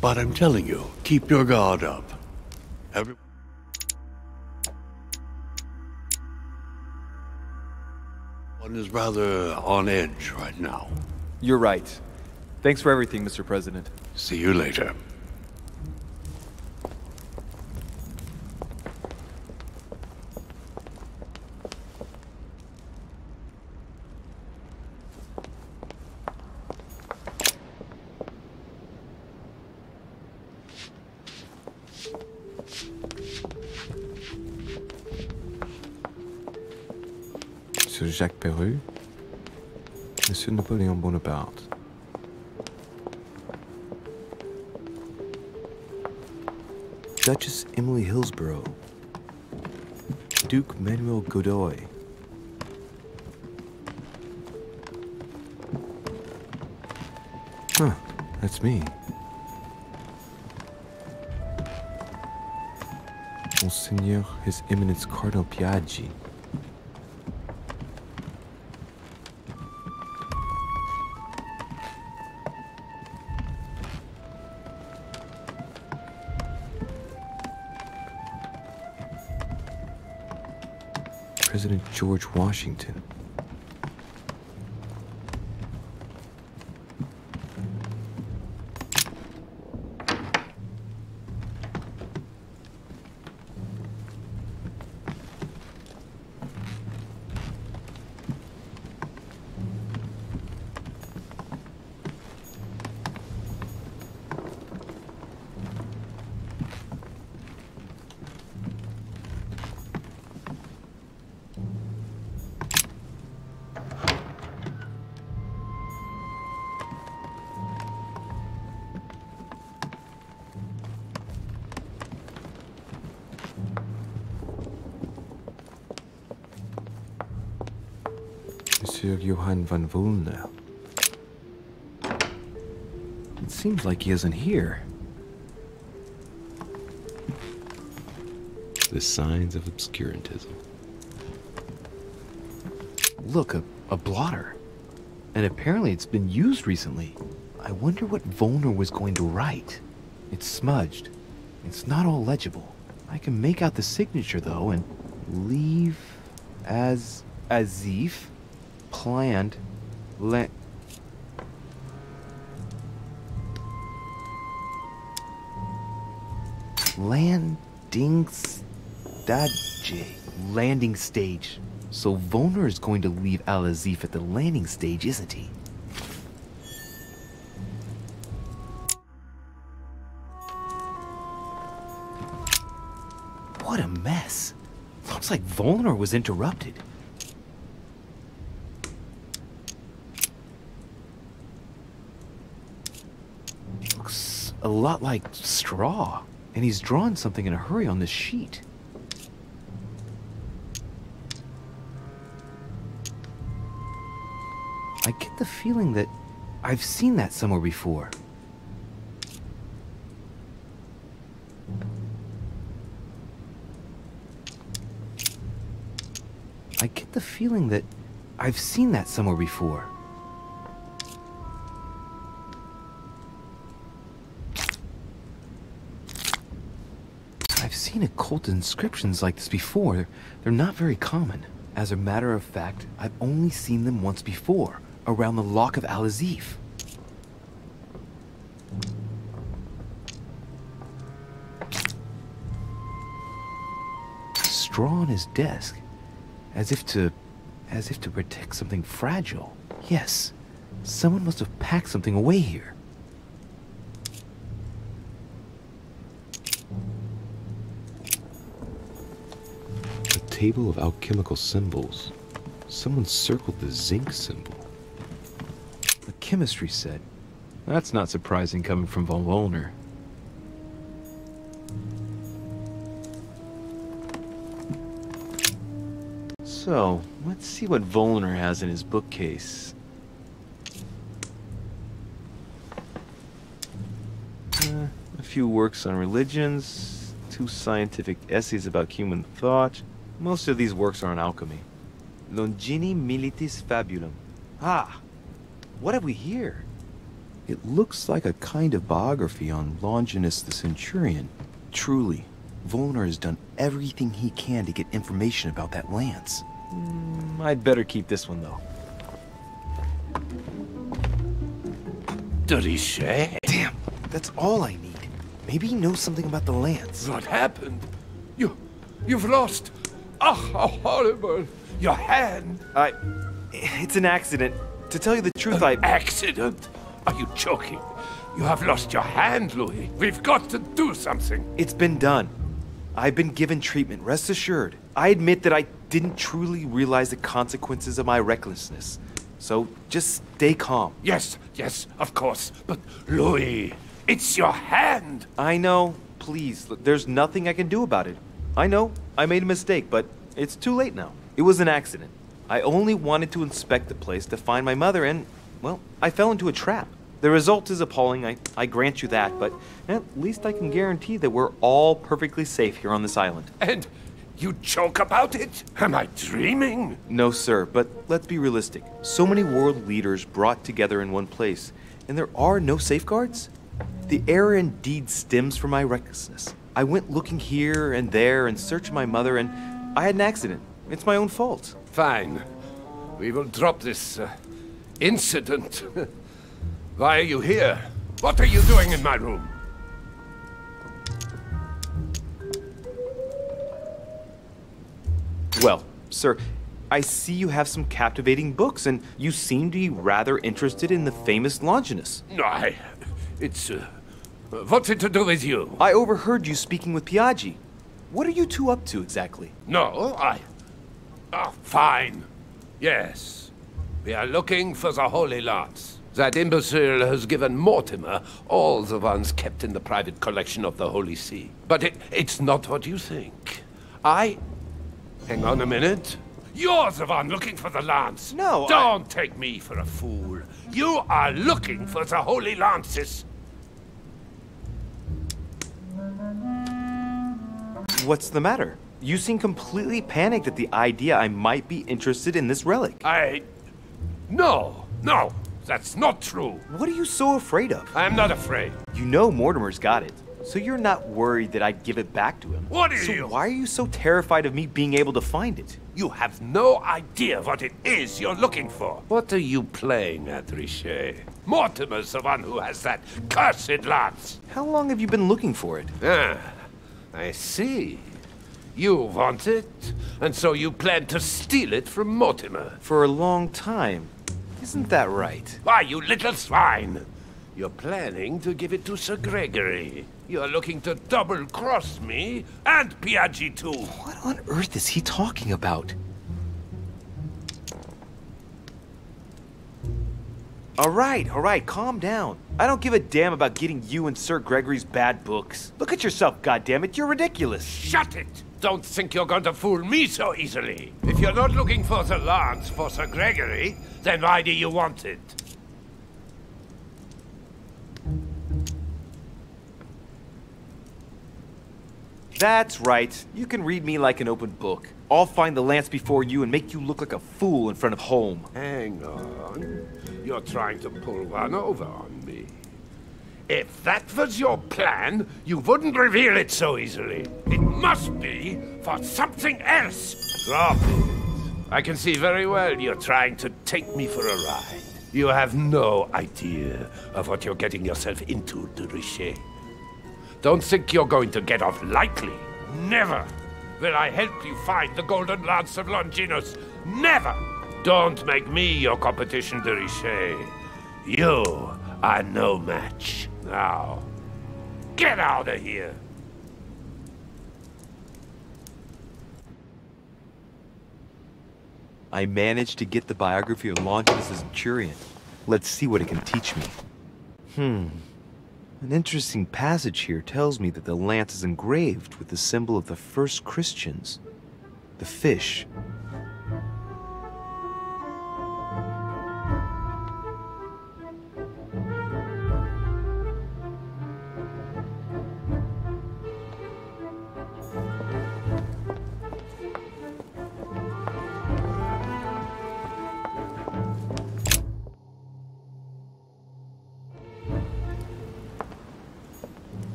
But I'm telling you, keep your guard up. Everyone is rather on edge right now. You're right. Thanks for everything, Mr. President. See you later. Monsieur Jacques Perru, Monsieur Napoléon Bonaparte. Duchess Emily Hillsborough. Duke Manuel Godoy. Huh, that's me. Monseigneur His Eminence Cardinal Piaggi. President George Washington. Monsieur Johann von Wollner. It seems like he isn't here. The signs of obscurantism. Look, a blotter. And apparently it's been used recently. I wonder what Wollner was going to write. It's smudged. It's not all legible. I can make out the signature though, and leave as if planned landing stage. So Wollner is going to leave Al-Azif at the landing stage, isn't he? What a mess. Looks like Wollner was interrupted. Looks a lot like straw, and he's drawn something in a hurry on this sheet. I get the feeling that I've seen that somewhere before. I get the feeling that I've seen that somewhere before. I've seen occult inscriptions like this before. They're not very common. As a matter of fact, I've only seen them once before, around the Lock of Al-Azif. Straw on his desk, as if to protect something fragile. Yes, someone must have packed something away here. A table of alchemical symbols. Someone circled the zinc symbol. A chemistry set. That's not surprising coming from von Wollner. So, let's see what Wollner has in his bookcase. A few works on religions, 2 scientific essays about human thought. Most of these works are on alchemy. Longini Militis Fabulum. Ah! What have we here? It looks like a kind of biography on Longinus the Centurion. Truly, Wollner has done everything he can to get information about that lance. I'd better keep this one, though. Did he say? Damn, that's all I need. Maybe he knows something about the lance. What happened? You've lost. Oh, how horrible. Your hand. It's an accident. To tell you the truth, Accident? Are you joking? You have lost your hand, Louis. We've got to do something. It's been done. I've been given treatment, rest assured. I admit that I didn't truly realize the consequences of my recklessness. So just stay calm. Yes, of course. But Louis, it's your hand. I know. Please, look, there's nothing I can do about it. I know, I made a mistake, but it's too late now. It was an accident. I only wanted to inspect the place to find my mother and, well, I fell into a trap. The result is appalling, I grant you that, but at least I can guarantee that we're all perfectly safe here on this island. And you joke about it? Am I dreaming? No, sir, but let's be realistic. So many world leaders brought together in one place, and there are no safeguards? The error indeed stems from my recklessness. I went looking here and there in search of my mother, and I had an accident. It's my own fault. Fine. We will drop this incident. Why are you here? What are you doing in my room? Well, sir, I see you have some captivating books, and you seem to be rather interested in the famous Longinus. It's... what's it to do with you? I overheard you speaking with Piaggi. What are you two up to exactly? No, fine. Yes. We are looking for the Holy Lance. That imbecile has given Mortimer all the ones kept in the private collection of the Holy See. But it's not what you think. Hang on a minute. You're the one looking for the lance. No, Don't take me for a fool. You are looking for the Holy Lances. What's the matter? You seem completely panicked at the idea I might be interested in this relic. No, that's not true. What are you so afraid of? I am not afraid. You know Mortimer's got it, so you're not worried that I'd give it back to him. What are so you? Why are you so terrified of me being able to find it? You have no idea what it is you're looking for. What are you playing at, Richet? Mortimer's the one who has that cursed lance. How long have you been looking for it? I see. You want it, and so you plan to steal it from Mortimer. For a long time. Isn't that right? Why, you little swine! You're planning to give it to Sir Gregory. You're looking to double-cross me and Piaggi too. What on earth is he talking about? All right, calm down. I don't give a damn about getting you and Sir Gregory's bad books. Look at yourself, goddammit, you're ridiculous. Shut it! Don't think you're going to fool me so easily. If you're not looking for the lance for Sir Gregory, then why do you want it? That's right. You can read me like an open book. I'll find the lance before you and make you look like a fool in front of home. Hang on. You're trying to pull one over on me. If that was your plan, you wouldn't reveal it so easily. It must be for something else. Drop it. I can see very well you're trying to take me for a ride. You have no idea of what you're getting yourself into, de Richet. Don't think you're going to get off lightly. Never will I help you find the Golden Lance of Longinus. Never! Don't make me your competition, de Richet. You are no match. Now, get out of here! I managed to get the biography of Longinus as Centurion. Let's see what it can teach me. An interesting passage here tells me that the lance is engraved with the symbol of the first Christians, the fish.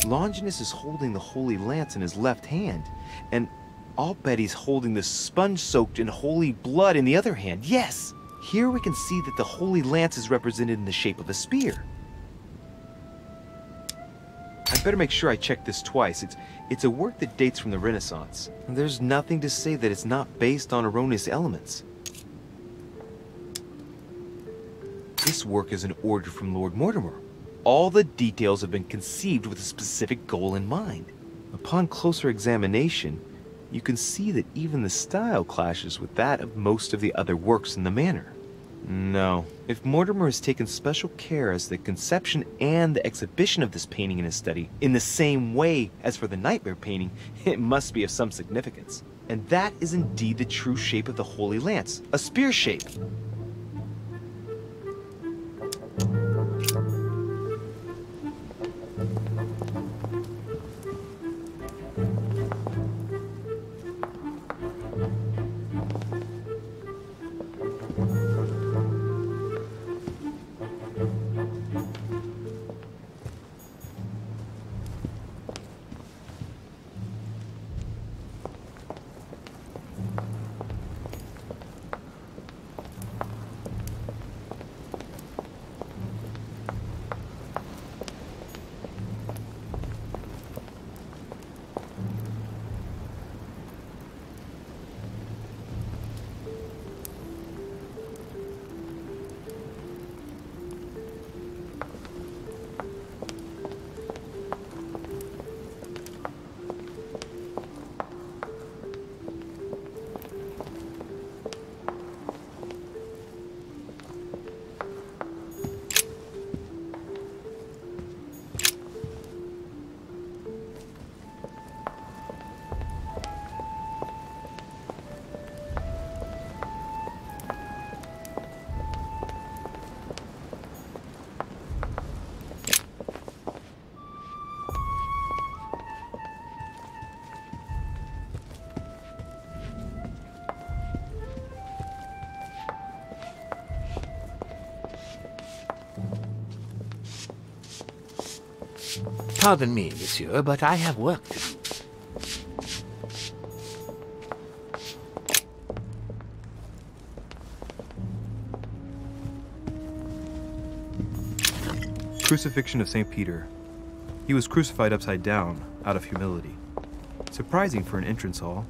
Longinus is holding the Holy Lance in his left hand, and I'll bet he's holding the sponge soaked in holy blood in the other hand. Yes! Here we can see that the Holy Lance is represented in the shape of a spear. I better make sure I check this twice. It's a work that dates from the Renaissance. There's nothing to say that it's not based on erroneous elements. This work is an order from Lord Mortimer. All the details have been conceived with a specific goal in mind. Upon closer examination, you can see that even the style clashes with that of most of the other works in the manor. No, if Mortimer has taken special care as the conception and the exhibition of this painting in his study, in the same way as for the nightmare painting, it must be of some significance. And that is indeed the true shape of the Holy Lance, a spear shape. Pardon me, monsieur, but I have work to do. Crucifixion of St. Peter. He was crucified upside down, out of humility. Surprising for an entrance hall.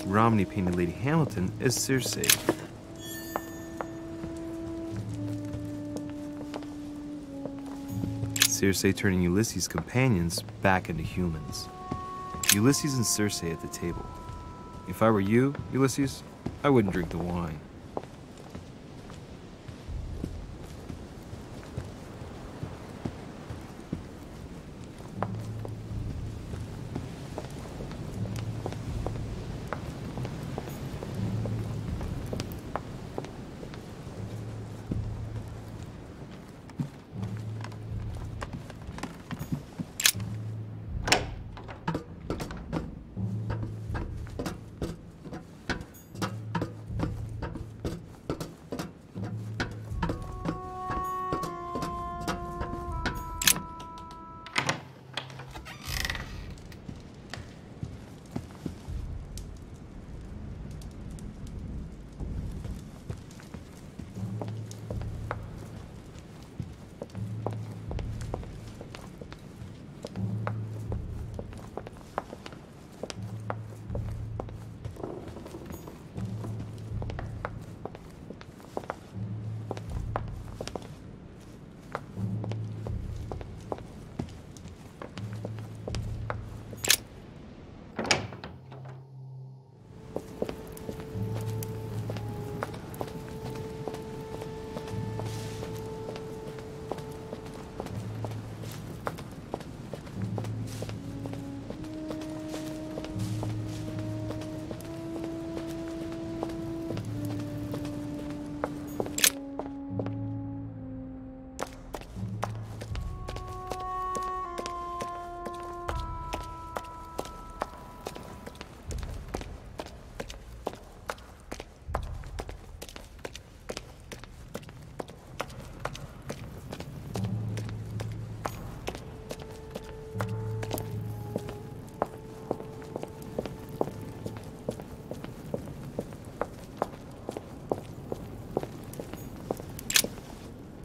Romney painted Lady Hamilton as Circe. Circe turning Ulysses' companions back into humans. Ulysses and Circe at the table. If I were you, Ulysses, I wouldn't drink the wine.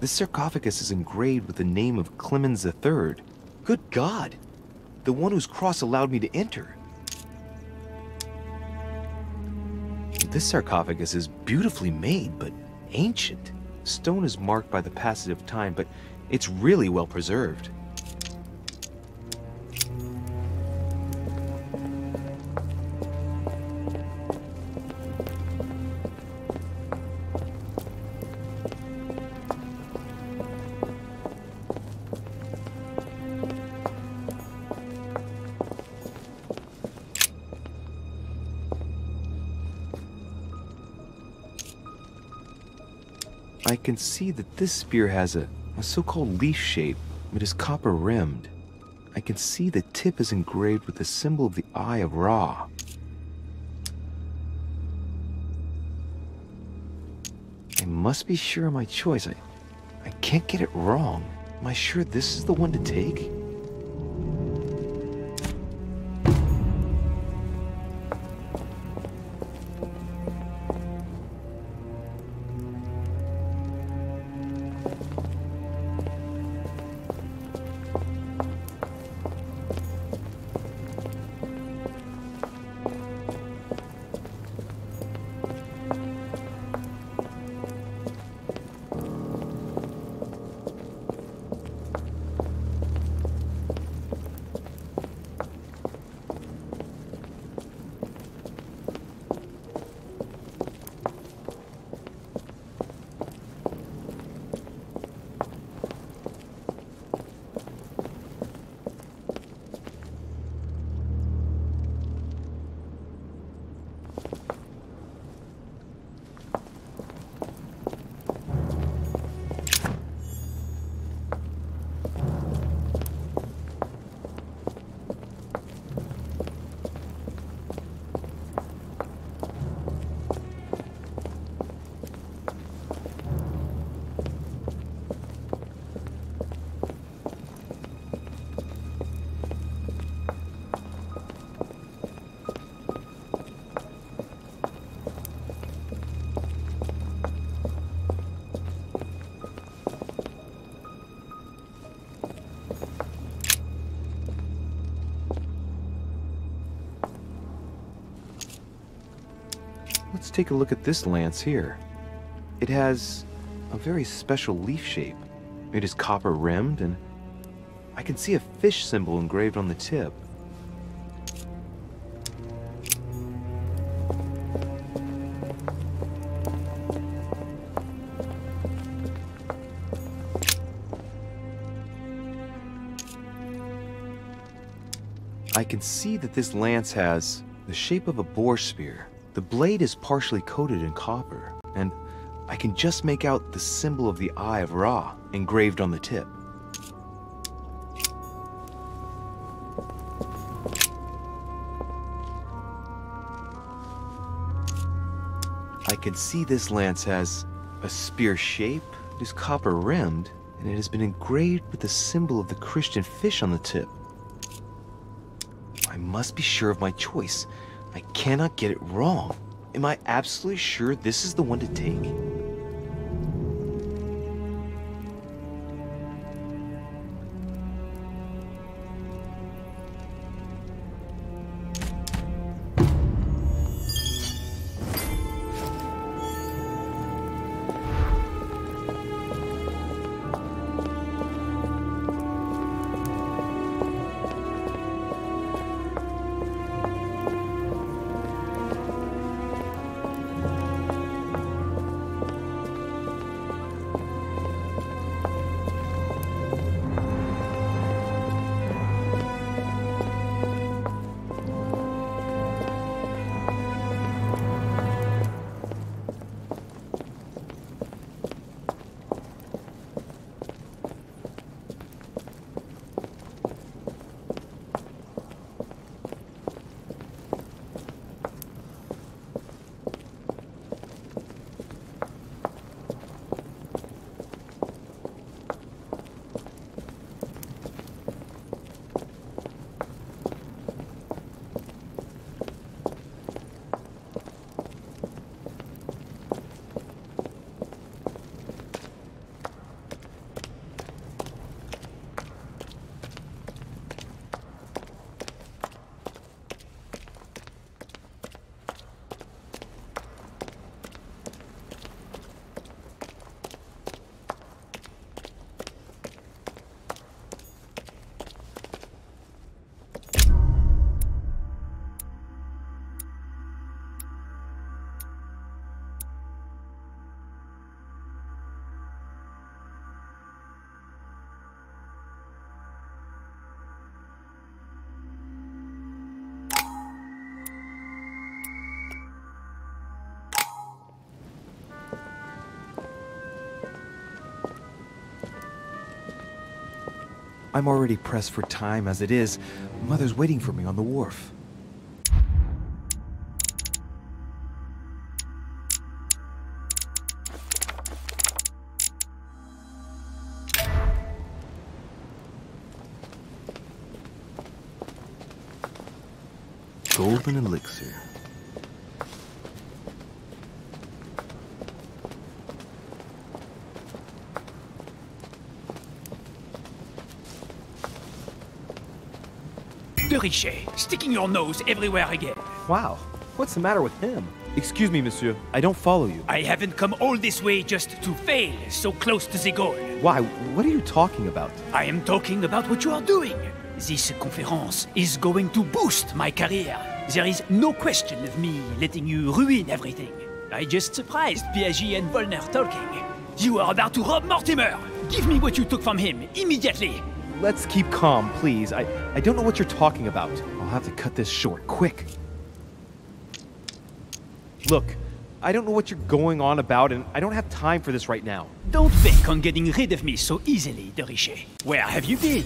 This sarcophagus is engraved with the name of Clemens III. Good God! The one whose cross allowed me to enter. This sarcophagus is beautifully made, but ancient. Stone is marked by the passage of time, but it's really well preserved. I can see that this spear has a so-called leaf shape. It is copper rimmed. I can see the tip is engraved with the symbol of the Eye of Ra. I must be sure of my choice. I can't get it wrong. Am I sure this is the one to take? Let's take a look at this lance here. It has a very special leaf shape. It is copper rimmed, and I can see a fish symbol engraved on the tip. I can see that this lance has the shape of a boar spear. The blade is partially coated in copper, and I can just make out the symbol of the Eye of Ra engraved on the tip. I can see this lance has a spear shape, it is copper rimmed, and it has been engraved with the symbol of the Christian fish on the tip. I must be sure of my choice. I cannot get it wrong. Am I absolutely sure this is the one to take? I'm already pressed for time as it is. Mother's waiting for me on the wharf. Golden elixir. De Richet, sticking your nose everywhere again. Wow, what's the matter with him? Excuse me, monsieur, I don't follow you. I haven't come all this way just to fail so close to the goal. Why? What are you talking about? I am talking about what you are doing. This conference is going to boost my career. There is no question of me letting you ruin everything. I just surprised Piaget and Volner talking. You are about to rob Mortimer. Give me what you took from him, immediately. Let's keep calm, please. I don't know what you're talking about. I'll have to cut this short, quick. Look, I don't know what you're going on about, and I don't have time for this right now. Don't bank on getting rid of me so easily, De Richet. Where have you been?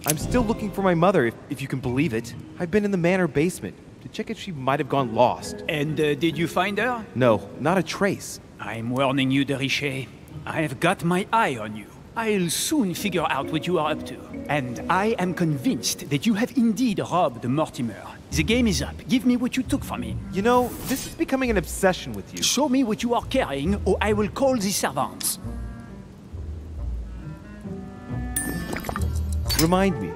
I'm still looking for my mother, if you can believe it. I've been in the manor basement to check if she might have gone lost. And did you find her? No, not a trace. I'm warning you, De Richet. I have got my eye on you. I'll soon figure out what you are up to. And I am convinced that you have indeed robbed Mortimer. The game is up. Give me what you took from him. You know, this is becoming an obsession with you. Show me what you are carrying, or I will call the servants. Remind me,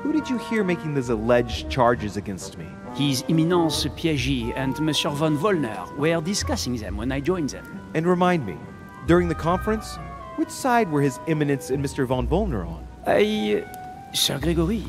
who did you hear making those alleged charges against me? His Eminence Piaget and Monsieur von Wollner were discussing them when I joined them. And remind me, during the conference, which side were His Eminence and Mr. von Wollner on? Sir Gregory.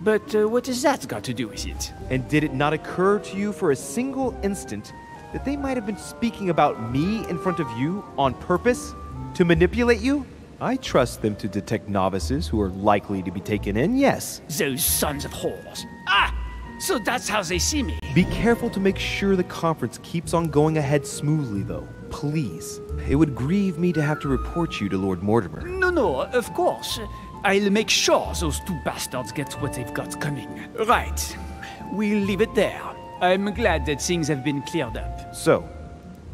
But what has that got to do with it? And did it not occur to you for a single instant that they might have been speaking about me in front of you on purpose? To manipulate you? I trust them to detect novices who are likely to be taken in, yes. Those sons of whores. Ah! So that's how they see me. Be careful to make sure the conference keeps on going ahead smoothly, though. Please. It would grieve me to have to report you to Lord Mortimer. No, of course. I'll make sure those two bastards get what they've got coming. Right. We'll leave it there. I'm glad that things have been cleared up. So,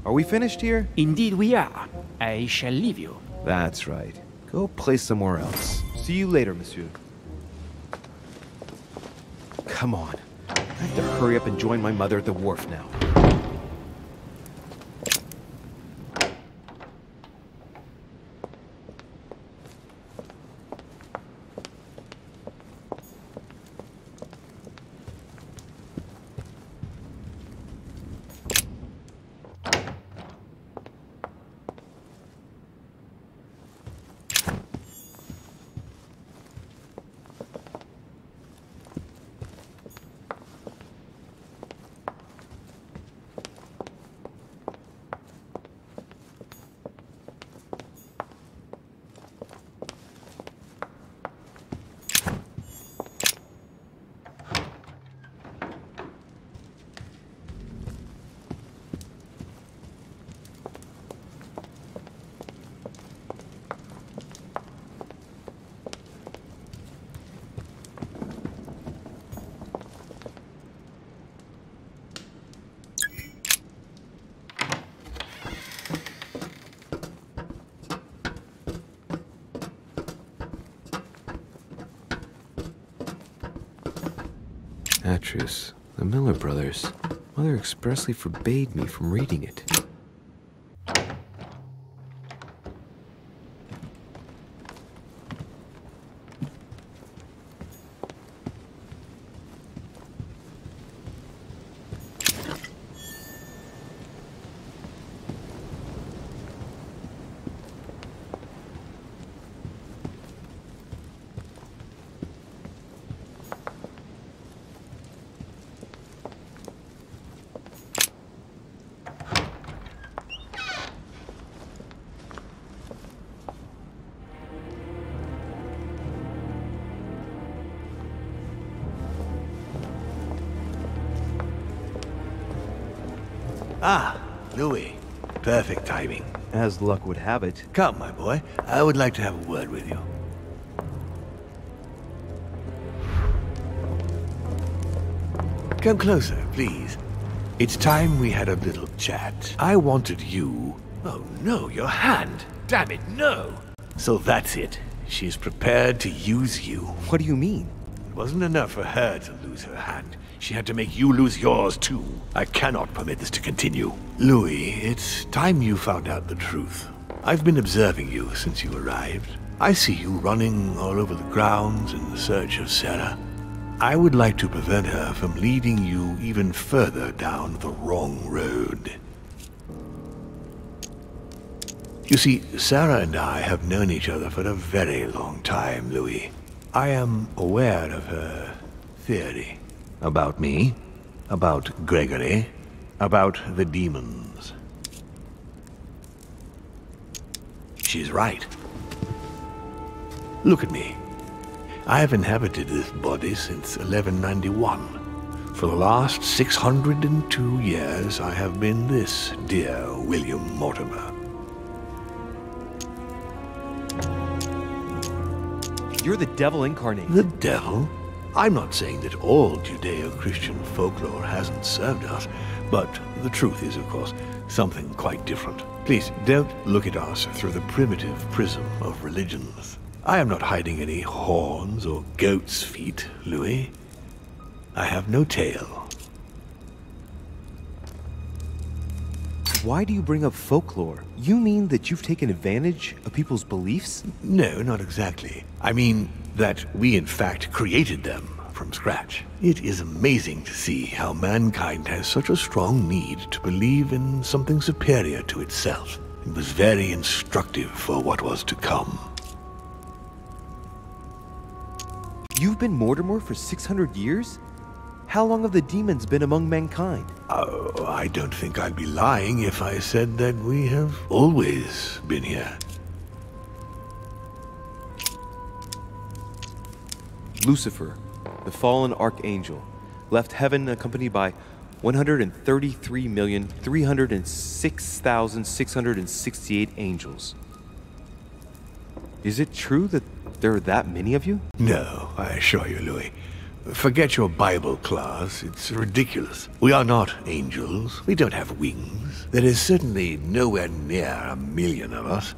are we finished here? Indeed we are. I shall leave you. That's right. Go play somewhere else. See you later, monsieur. Come on. I have to hurry up and join my mother at the wharf now. Atreus, the Miller brothers. Mother expressly forbade me from reading it. Ah, Louis. Perfect timing. As luck would have it. Come, my boy. I would like to have a word with you. Come closer, please. It's time we had a little chat. I wanted you... Oh no, your hand! Damn it, no! So that's it. She's prepared to use you. What do you mean? It wasn't enough for her to lose her hand. She had to make you lose yours, too. I cannot permit this to continue. Louis, it's time you found out the truth. I've been observing you since you arrived. I see you running all over the grounds in the search of Sarah. I would like to prevent her from leading you even further down the wrong road. You see, Sarah and I have known each other for a very long time, Louis. I am aware of her theory. About me, about Gregory, about the demons. She's right. Look at me. I have inhabited this body since 1191. For the last 602 years, I have been this dear William Mortimer. You're the devil incarnate. The devil? I'm not saying that all Judeo-Christian folklore hasn't served us, but the truth is, of course, something quite different. Please, don't look at us through the primitive prism of religions. I am not hiding any horns or goat's feet, Louis. I have no tail. Why do you bring up folklore? You mean that you've taken advantage of people's beliefs? No, not exactly. I mean, that we in fact created them from scratch. It is amazing to see how mankind has such a strong need to believe in something superior to itself. It was very instructive for what was to come. You've been Mortimer for 600 years? How long have the demons been among mankind? Oh, I don't think I'd be lying if I said that we have always been here. Lucifer, the fallen archangel, left heaven accompanied by 133,306,668 angels. Is it true that there are that many of you? No, I assure you, Louis. Forget your Bible class. It's ridiculous. We are not angels. We don't have wings. There is certainly nowhere near 1,000,000 of us.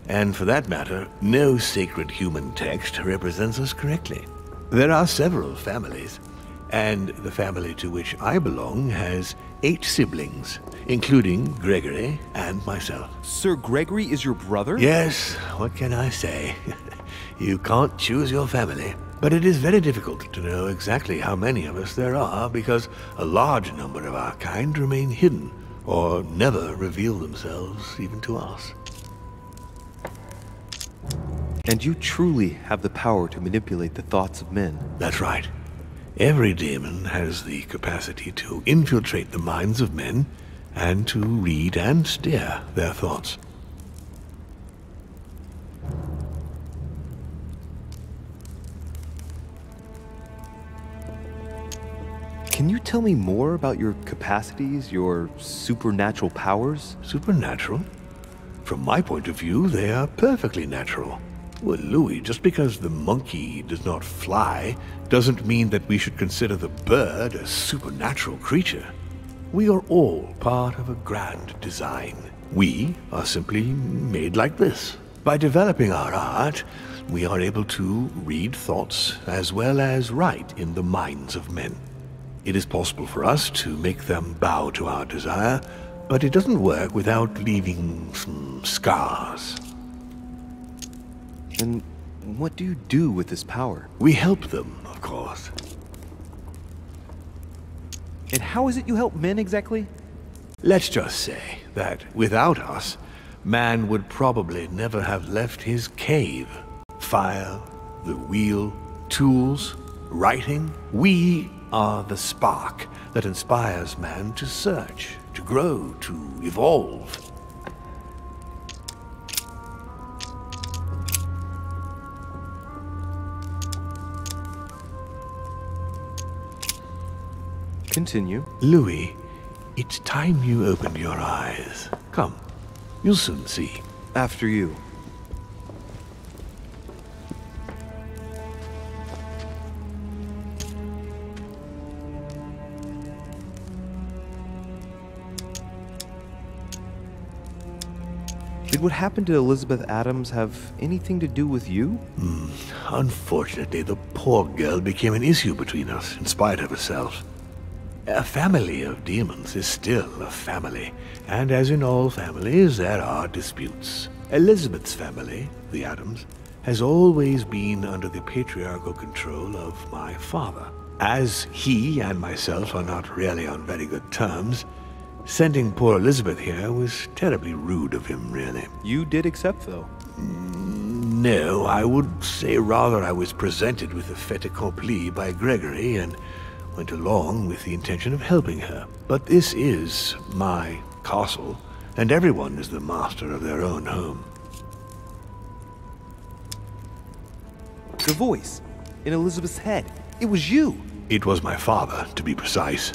And for that matter, no sacred human text represents us correctly. There are several families, and the family to which I belong has 8 siblings, including Gregory and myself. Sir Gregory is your brother? Yes, what can I say? You can't choose your family. But it is very difficult to know exactly how many of us there are because a large number of our kind remain hidden or never reveal themselves even to us. And you truly have the power to manipulate the thoughts of men. That's right. Every demon has the capacity to infiltrate the minds of men and to read and steer their thoughts. Can you tell me more about your capacities, your supernatural powers? Supernatural? From my point of view, they are perfectly natural. Well, Louis, just because the monkey does not fly doesn't mean that we should consider the bird a supernatural creature. We are all part of a grand design. We are simply made like this. By developing our art, we are able to read thoughts as well as write in the minds of men. It is possible for us to make them bow to our desire, but it doesn't work without leaving some scars. And what do you do with this power? We help them, of course. And how is it you help men exactly? Let's just say that without us, man would probably never have left his cave. Fire, the wheel, tools, writing. We are the spark that inspires man to search, to grow, to evolve. Continue. Louis, it's time you opened your eyes. Come, you'll soon see. After you. Did what happened to Elizabeth Adams have anything to do with you? Unfortunately, the poor girl became an issue between us, in spite of herself. A family of demons is still a family, and as in all families, there are disputes. Elizabeth's family, the Adams, has always been under the patriarchal control of my father. As he and myself are not really on very good terms, sending poor Elizabeth here was terribly rude of him, really. You did accept, though. No, I would say rather I was presented with a fait accompli by Gregory and went along with the intention of helping her. But this is my castle, and everyone is the master of their own home. The voice in Elizabeth's head. It was you. It was my father, to be precise.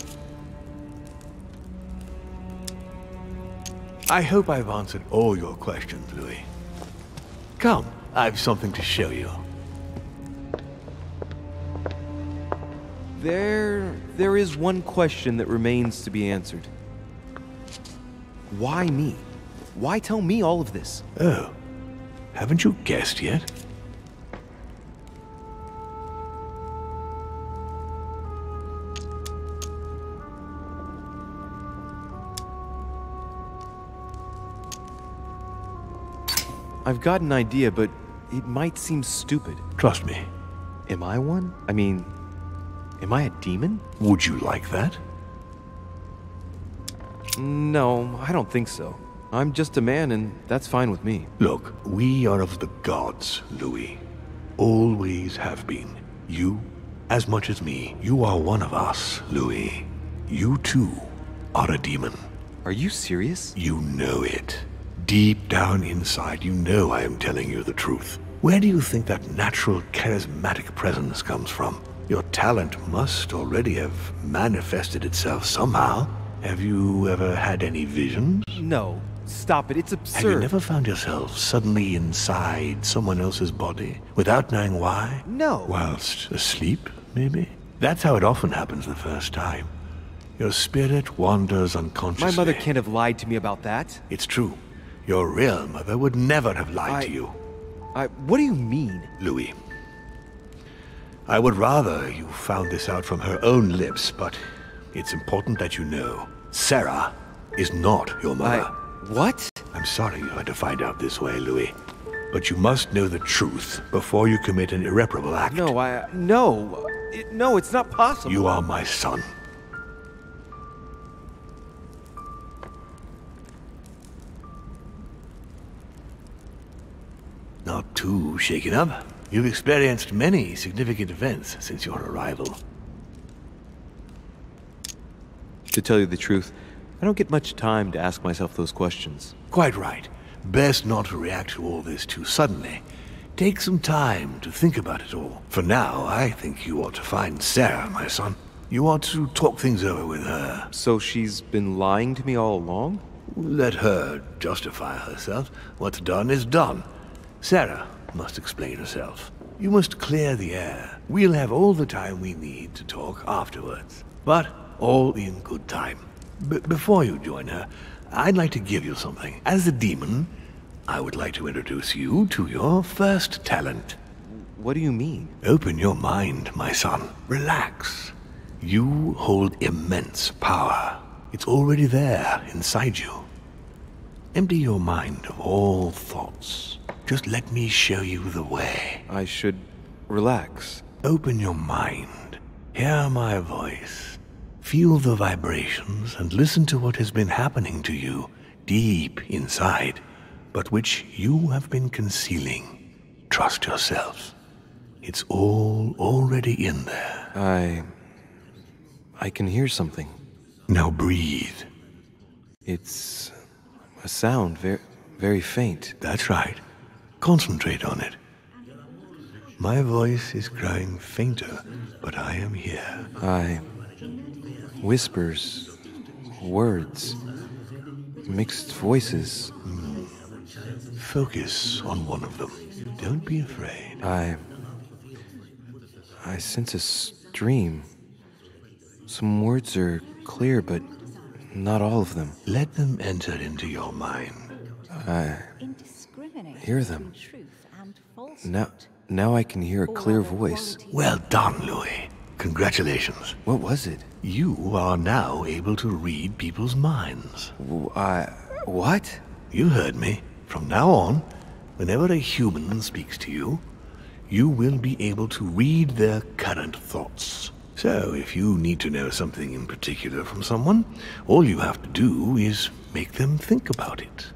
I hope I've answered all your questions, Louis. Come, I've something to show you. There is one question that remains to be answered. Why me? Why tell me all of this? Oh, haven't you guessed yet? I've got an idea, but it might seem stupid. Trust me. Am I one? I mean, am I a demon? Would you like that? No, I don't think so. I'm just a man, and that's fine with me. Look, we are of the gods, Louis. Always have been. You, as much as me, you are one of us, Louis. You too are a demon. Are you serious? You know it. Deep down inside, you know I am telling you the truth. Where do you think that natural, charismatic presence comes from? Your talent must already have manifested itself somehow. Have you ever had any visions? No. Stop it, it's absurd. Have you never found yourself suddenly inside someone else's body, without knowing why? No. Whilst asleep, maybe? That's how it often happens the first time. Your spirit wanders unconsciously. My mother can't have lied to me about that. It's true. Your real mother would never have lied to you. What do you mean? Louis, I would rather you found this out from her own lips, but it's important that you know. Sarah is not your mother. What? I'm sorry you had to find out this way, Louis. But you must know the truth before you commit an irreparable act. No, no, it's not possible. You are my son. Not too shaken up. You've experienced many significant events since your arrival. To tell you the truth, I don't get much time to ask myself those questions. Quite right. Best not to react to all this too suddenly. Take some time to think about it all. For now, I think you ought to find Sarah, my son. You ought to talk things over with her. So she's been lying to me all along? Let her justify herself. What's done is done. Sarah must explain herself. You must clear the air. We'll have all the time we need to talk afterwards. But all in good time. Before you join her, I'd like to give you something. As a demon, I would like to introduce you to your first talent. What do you mean? Open your mind, my son. Relax. You hold immense power. It's already there inside you. Empty your mind of all thoughts. Just let me show you the way. I should relax. Open your mind. Hear my voice. Feel the vibrations and listen to what has been happening to you deep inside, but which you have been concealing. Trust yourself. It's all already in there. I can hear something. Now breathe. It's a sound, very faint. That's right. Concentrate on it. My voice is growing fainter, but I am here. Whispers, words, mixed voices. Focus on one of them. Don't be afraid. I sense a stream. Some words are clear, but not all of them. Let them enter into your mind. I hear them. Now I can hear a clear voice. Well done, Louis. Congratulations. What was it? You are now able to read people's minds. What? You heard me. From now on, whenever a human speaks to you, you will be able to read their current thoughts. So, if you need to know something in particular from someone, all you have to do is make them think about it.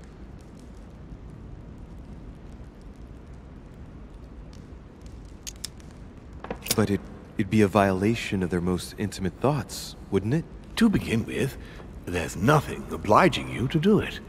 But it'd be a violation of their most intimate thoughts, wouldn't it? To begin with, there's nothing obliging you to do it.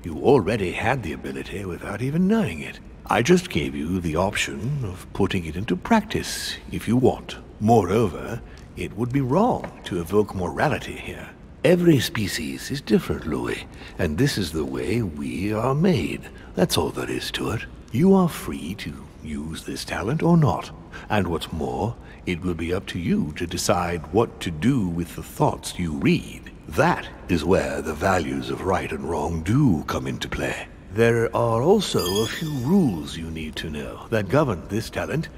You already had the ability without even knowing it. I just gave you the option of putting it into practice if you want. Moreover, it would be wrong to evoke morality here. Every species is different, Louis, and this is the way we are made. That's all there is to it. You are free to use this talent or not. And what's more, it will be up to you to decide what to do with the thoughts you read. That is where the values of right and wrong do come into play. There are also a few rules you need to know that govern this talent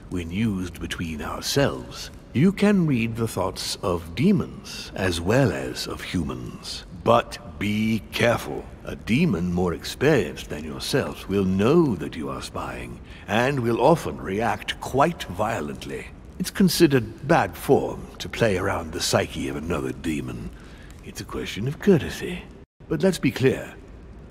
when used between ourselves. You can read the thoughts of demons as well as of humans. But be careful. A demon more experienced than yourself will know that you are spying, and will often react quite violently. It's considered bad form to play around the psyche of another demon. It's a question of courtesy. But let's be clear.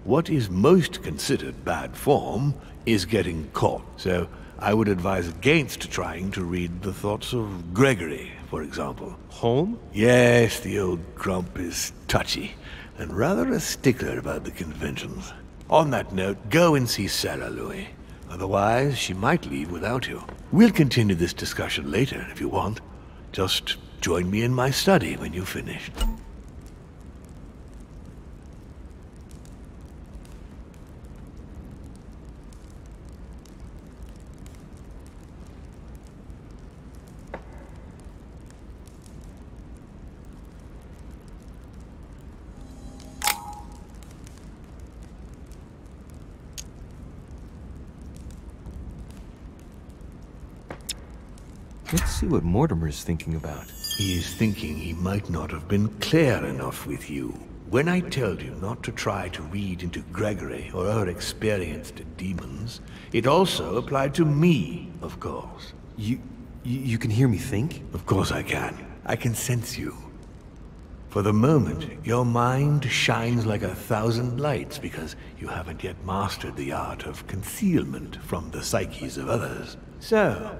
What is most considered bad form is getting caught. So I would advise against trying to read the thoughts of Gregory, for example. Home? Yes, the old grump is touchy, and rather a stickler about the conventions. On that note, go and see Sarah, Louis. Otherwise, she might leave without you. We'll continue this discussion later, if you want. Just join me in my study when you've finished. Let's see what Mortimer's thinking about. He is thinking he might not have been clear enough with you. When I told you not to try to read into Gregory or her experienced demons, it also applied to me, of course. You can hear me think? Of course I can. I can sense you. For the moment, your mind shines like 1,000 lights because you haven't yet mastered the art of concealment from the psyches of others. So,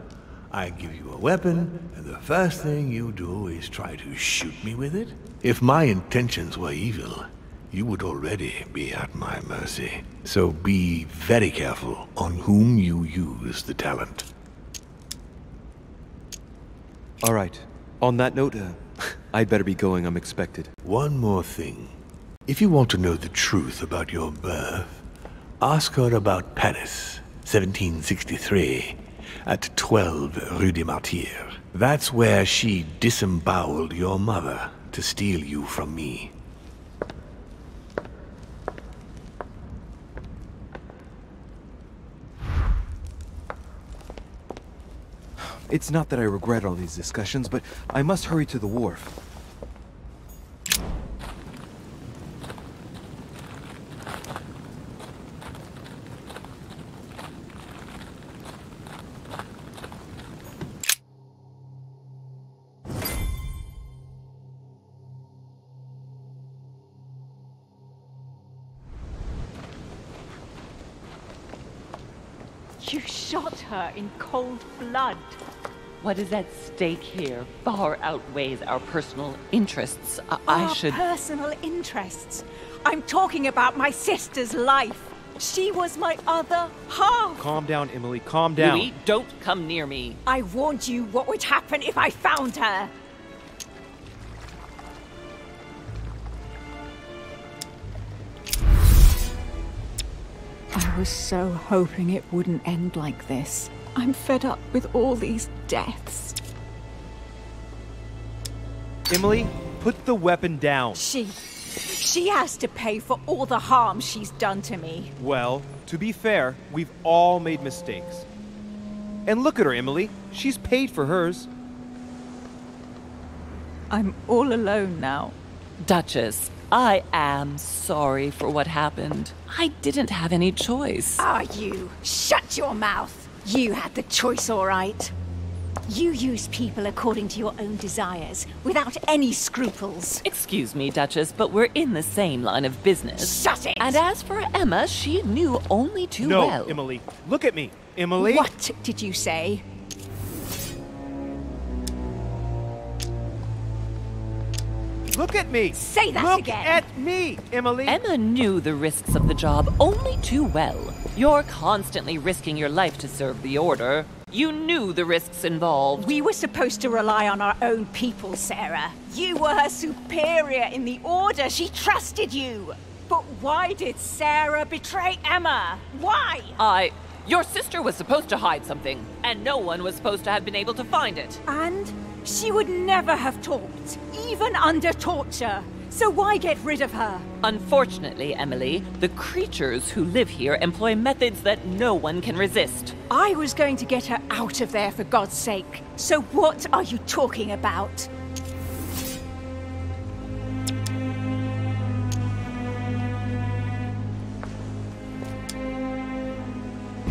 I give you a weapon, and the first thing you do is try to shoot me with it? If my intentions were evil, you would already be at my mercy. So be very careful on whom you use the talent. All right. On that note, I'd better be going. I'm expected. One more thing. If you want to know the truth about your birth, ask her about Paris, 1763. At 12 Rue des Martyrs. That's where she disemboweled your mother to steal you from me. It's not that I regret all these discussions, but I must hurry to the wharf. You shot her in cold blood. What is at stake here far outweighs our personal interests. I should... Personal interests? I'm talking about my sister's life. She was my other half. Calm down, Emily. Calm down. Louis, don't come near me. I warned you what would happen if I found her. I was so hoping it wouldn't end like this. I'm fed up with all these deaths. Emily, put the weapon down. She has to pay for all the harm she's done to me. Well, to be fair, we've all made mistakes. And look at her, Emily. She's paid for hers. I'm all alone now. Duchess, I am sorry for what happened. I didn't have any choice. You? Shut your mouth. You had the choice, all right. You use people according to your own desires, without any scruples. Excuse me, Duchess, but we're in the same line of business. Shut it! And as for Emma, she knew only too well. No, Emily. Look at me. Emily? What did you say? Look at me! Say that Look again! Look at me, Emily! Emma knew the risks of the job only too well. You're constantly risking your life to serve the Order. You knew the risks involved. We were supposed to rely on our own people, Sarah. You were her superior in the Order. She trusted you. But why did Sarah betray Emma? Why? Your sister was supposed to hide something, and no one was supposed to have been able to find it. And she would never have talked, even under torture. So why get rid of her? Unfortunately, Emily, the creatures who live here employ methods that no one can resist. I was going to get her out of there, for God's sake. So what are you talking about?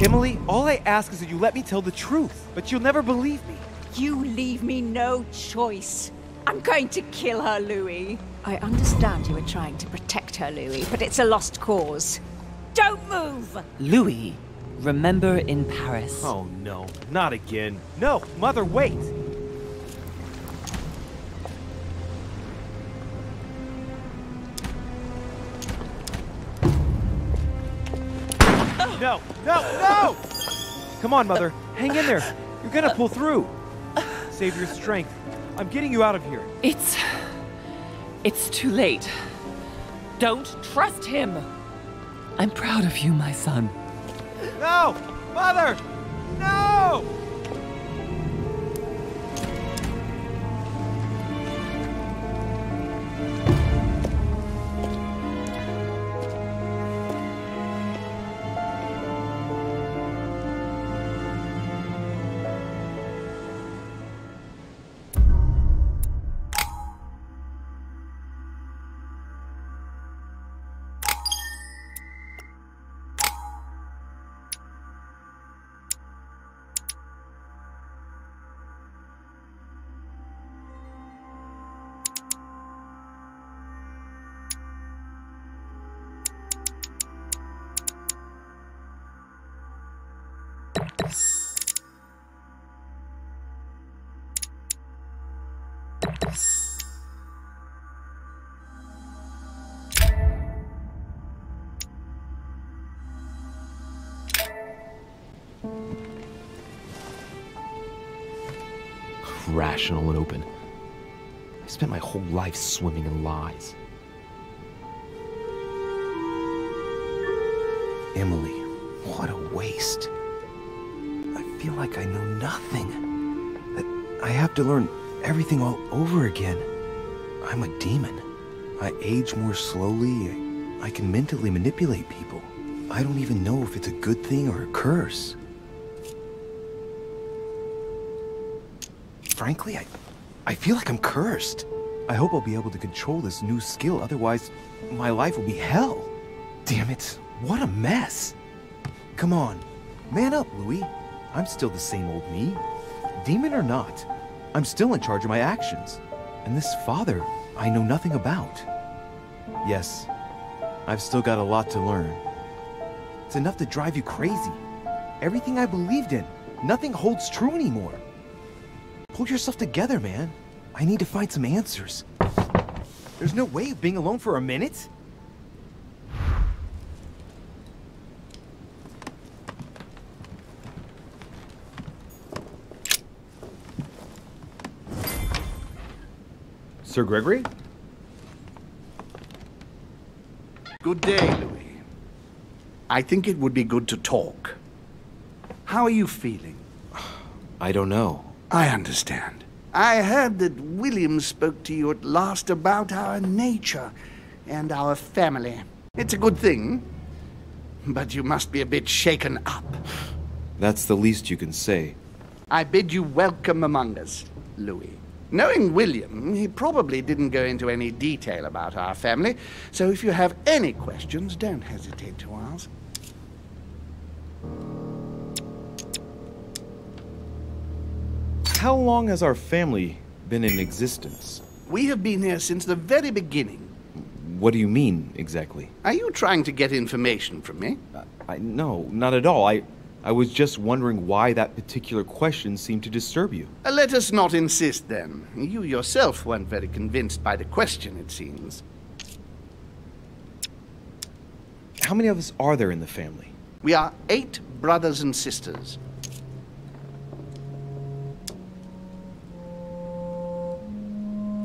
Emily, all I ask is that you let me tell the truth, but you'll never believe me. You leave me no choice. I'm going to kill her, Louis. I understand you were trying to protect her, Louis, but it's a lost cause. Don't move! Louis, remember in Paris. Oh no, not again. No, Mother, wait! No, no, no! Come on, Mother, hang in there. You're gonna pull through. Save your strength. I'm getting you out of here. It's too late. Don't trust him. I'm proud of you, my son. No! Mother! No! Rational and open. I spent my whole life swimming in lies. Emily, what a waste. I feel like I know nothing. That I have to learn everything all over again. I'm a demon. I age more slowly. I can mentally manipulate people. I don't even know if it's a good thing or a curse. Frankly, I feel like I'm cursed. I hope I'll be able to control this new skill, otherwise my life will be hell. Damn it, what a mess. Come on, man up, Louis. I'm still the same old me. Demon or not, I'm still in charge of my actions. And this father, I know nothing about. Yes, I've still got a lot to learn. It's enough to drive you crazy. Everything I believed in, nothing holds true anymore. Pull yourself together, man. I need to find some answers. There's no way of being alone for a minute. Sir Gregory? Good day, Louis. I think it would be good to talk. How are you feeling? I don't know. I understand. I heard that William spoke to you at last about our nature and our family. It's a good thing, but you must be a bit shaken up. That's the least you can say. I bid you welcome among us, Louis. Knowing William, he probably didn't go into any detail about our family, so if you have any questions, don't hesitate to ask. How long has our family been in existence? We have been here since the very beginning. What do you mean, exactly? Are you trying to get information from me? No, not at all. I was just wondering why that particular question seemed to disturb you. Let us not insist, then. You yourself weren't very convinced by the question, it seems. How many of us are there in the family? We are 8 brothers and sisters.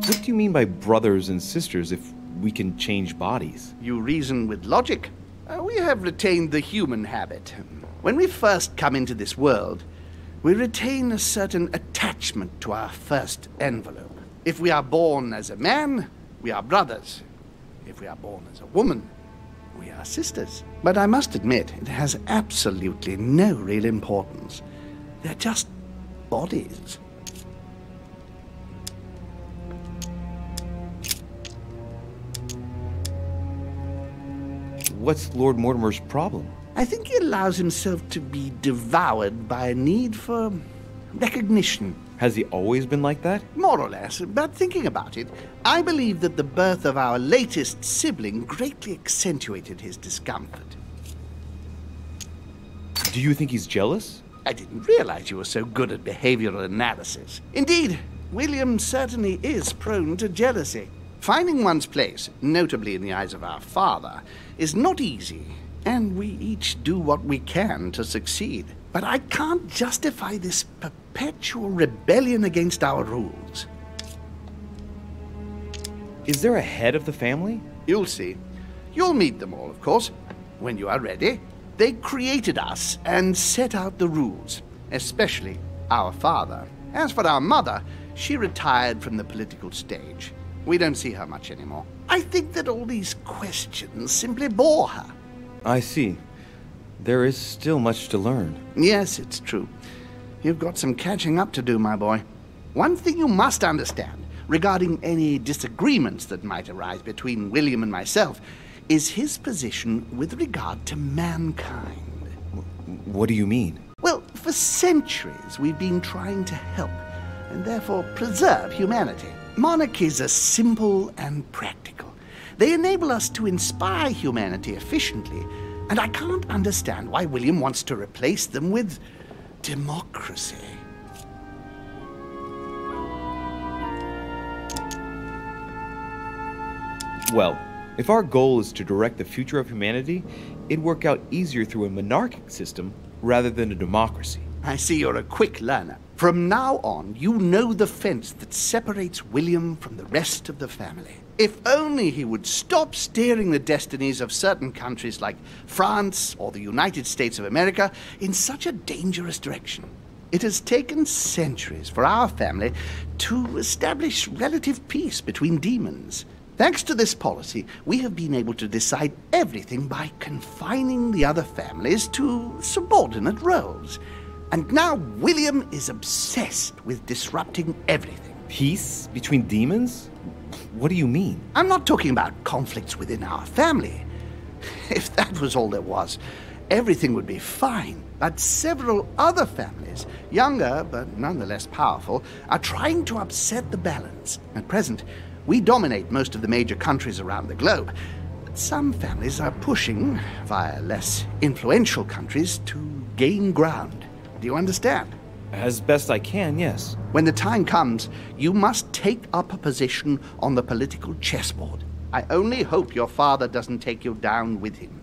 What do you mean by brothers and sisters if we can change bodies? You reason with logic. We have retained the human habit. When we first come into this world, we retain a certain attachment to our first envelope. If we are born as a man, we are brothers. If we are born as a woman, we are sisters. But I must admit, it has absolutely no real importance. They're just bodies. What's Lord Mortimer's problem? I think he allows himself to be devoured by a need for recognition. Has he always been like that? More or less, but thinking about it, I believe that the birth of our latest sibling greatly accentuated his discomfort. Do you think he's jealous? I didn't realize you were so good at behavioral analysis. Indeed, William certainly is prone to jealousy. Finding one's place, notably in the eyes of our father, is not easy, and we each do what we can to succeed. But I can't justify this perpetual rebellion against our rules. Is there a head of the family? You'll see. You'll meet them all, of course, when you are ready. They created us and set out the rules, especially our father. As for our mother, she retired from the political stage. We don't see her much anymore. I think that all these questions simply bore her. I see. There is still much to learn. Yes, it's true. You've got some catching up to do, my boy. One thing you must understand, regarding any disagreements that might arise between William and myself, is his position with regard to mankind. What do you mean? Well, for centuries we've been trying to help, and therefore preserve humanity. Monarchies are simple and practical. They enable us to inspire humanity efficiently, and I can't understand why William wants to replace them with democracy. Well, if our goal is to direct the future of humanity, it'd work out easier through a monarchic system rather than a democracy. I see you're a quick learner. From now on, you know the fence that separates William from the rest of the family. If only he would stop steering the destinies of certain countries like France or the United States of America in such a dangerous direction. It has taken centuries for our family to establish relative peace between demons. Thanks to this policy, we have been able to decide everything by confining the other families to subordinate roles. And now William is obsessed with disrupting everything. Peace between demons? What do you mean? I'm not talking about conflicts within our family. If that was all there was, everything would be fine. But several other families, younger but nonetheless powerful, are trying to upset the balance. At present, we dominate most of the major countries around the globe. But some families are pushing, via less influential countries, to gain ground. Do you understand? As best I can, yes. When the time comes, you must take up a position on the political chessboard. I only hope your father doesn't take you down with him.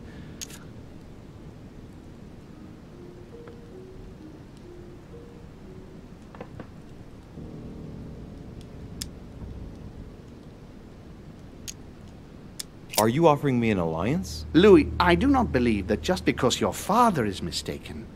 Are you offering me an alliance? Louis, I do not believe that just because your father is mistaken,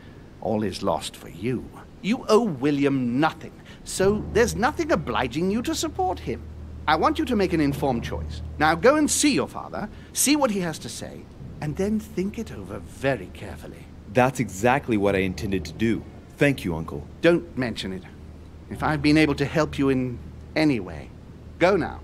all is lost for you. You owe William nothing, so there's nothing obliging you to support him. I want you to make an informed choice. Now go and see your father, see what he has to say, and then think it over very carefully. That's exactly what I intended to do. Thank you, Uncle. Don't mention it. If I've been able to help you in any way, go now.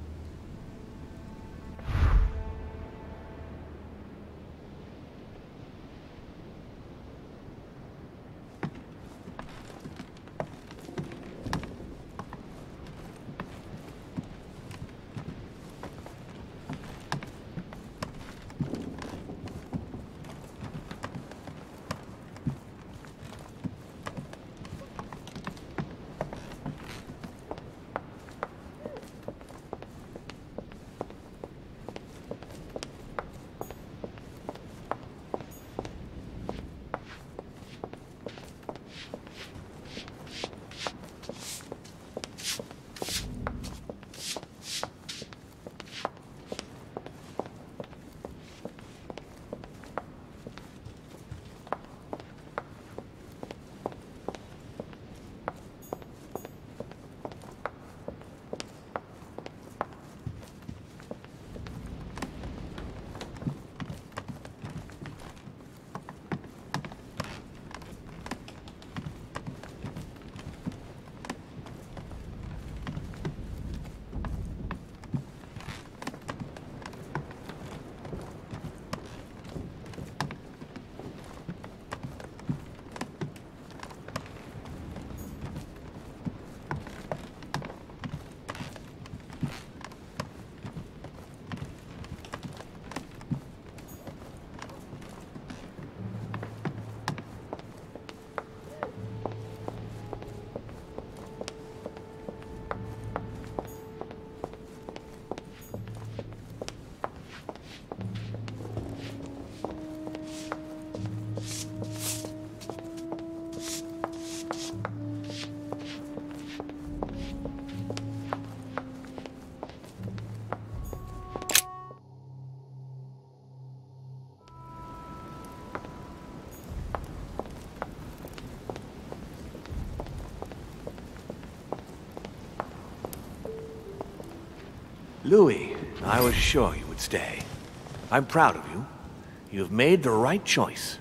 Louis, I was sure you would stay. I'm proud of you. You have made the right choice.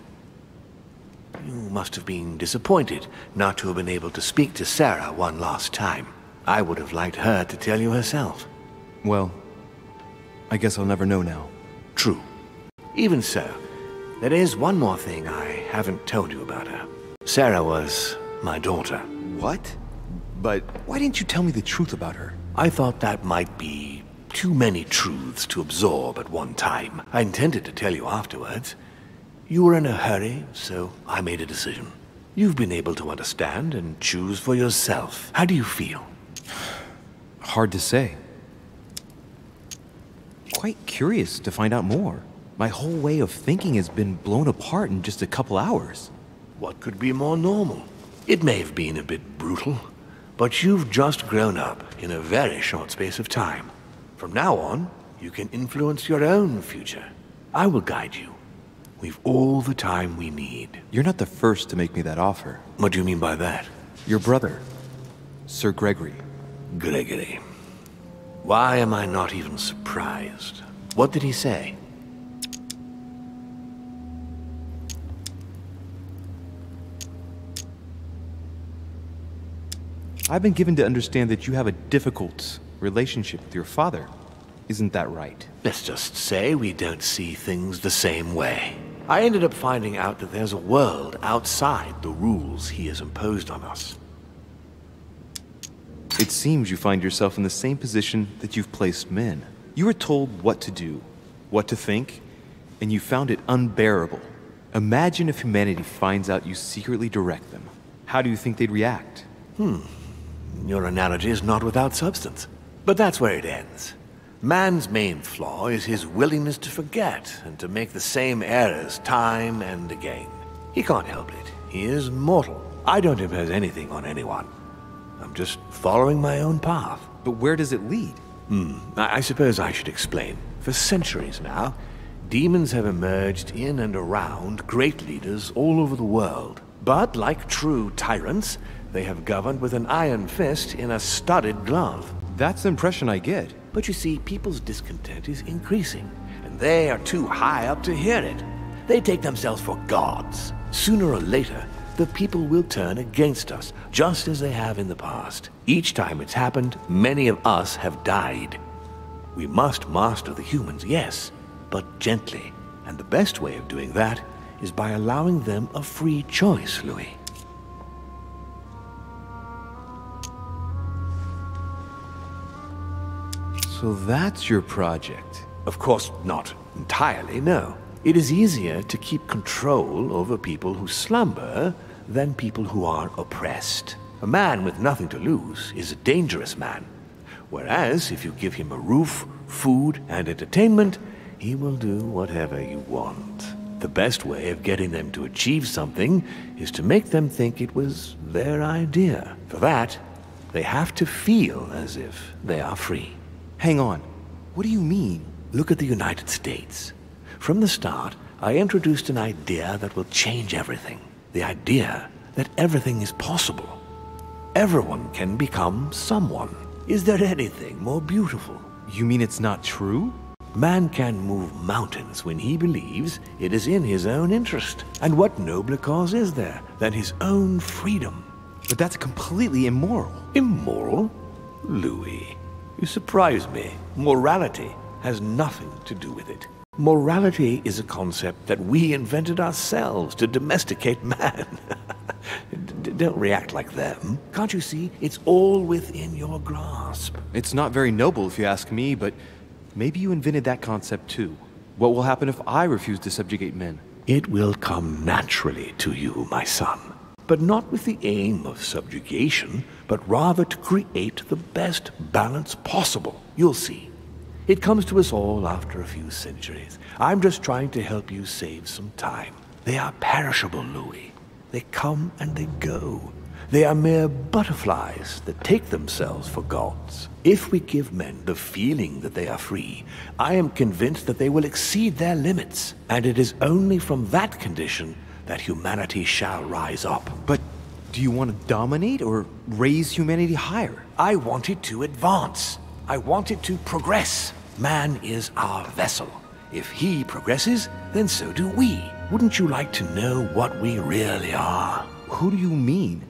You must have been disappointed not to have been able to speak to Sarah one last time. I would have liked her to tell you herself. Well, I guess I'll never know now. True. Even so, there is one more thing I haven't told you about her. Sarah was my daughter. What? But why didn't you tell me the truth about her? I thought that might be too many truths to absorb at one time. I intended to tell you afterwards. You were in a hurry, so I made a decision. You've been able to understand and choose for yourself. How do you feel? Hard to say. Quite curious to find out more. My whole way of thinking has been blown apart in just a couple hours. What could be more normal? It may have been a bit brutal, but you've just grown up in a very short space of time. From now on, you can influence your own future. I will guide you. We've all the time we need. You're not the first to make me that offer. What do you mean by that? Your brother, Sir Gregory. Gregory. Why am I not even surprised? What did he say? I've been given to understand that you have a difficult relationship with your father. Isn't that right? Let's just say we don't see things the same way. I ended up finding out that there's a world outside the rules he has imposed on us. It seems you find yourself in the same position that you've placed men. You were told what to do, what to think, and you found it unbearable. Imagine if humanity finds out you secretly direct them. How do you think they'd react? Your analogy is not without substance. But that's where it ends. Man's main flaw is his willingness to forget and to make the same errors time and again. He can't help it. He is mortal. I don't impose anything on anyone. I'm just following my own path. But where does it lead? I suppose I should explain. For centuries now, demons have emerged in and around great leaders all over the world. But like true tyrants, they have governed with an iron fist in a studded glove. That's the impression I get. But you see, people's discontent is increasing, and they are too high up to hear it. They take themselves for gods. Sooner or later, the people will turn against us, just as they have in the past. Each time it's happened, many of us have died. We must master the humans, yes, but gently. And the best way of doing that is by allowing them a free choice, Louis. So that's your project? Of course not entirely, no. It is easier to keep control over people who slumber than people who are oppressed. A man with nothing to lose is a dangerous man. Whereas if you give him a roof, food, and entertainment, he will do whatever you want. The best way of getting them to achieve something is to make them think it was their idea. For that, they have to feel as if they are free. Hang on. What do you mean? Look at the United States. From the start, I introduced an idea that will change everything. The idea that everything is possible. Everyone can become someone. Is there anything more beautiful? You mean it's not true? Man can move mountains when he believes it is in his own interest. And what nobler cause is there than his own freedom? But that's completely immoral. Immoral? Louis, you surprise me. Morality has nothing to do with it. Morality is a concept that we invented ourselves to domesticate man. Don't react like them. Can't you see? It's all within your grasp. It's not very noble if you ask me, but maybe you invented that concept too. What will happen if I refuse to subjugate men? It will come naturally to you, my son. But not with the aim of subjugation, but rather to create the best balance possible. You'll see. It comes to us all after a few centuries. I'm just trying to help you save some time. They are perishable, Louis. They come and they go. They are mere butterflies that take themselves for gods. If we give men the feeling that they are free, I am convinced that they will exceed their limits. And it is only from that condition that humanity shall rise up. But do you want to dominate or raise humanity higher? I want it to advance. I want it to progress. Man is our vessel. If he progresses, then so do we. Wouldn't you like to know what we really are? Who do you mean?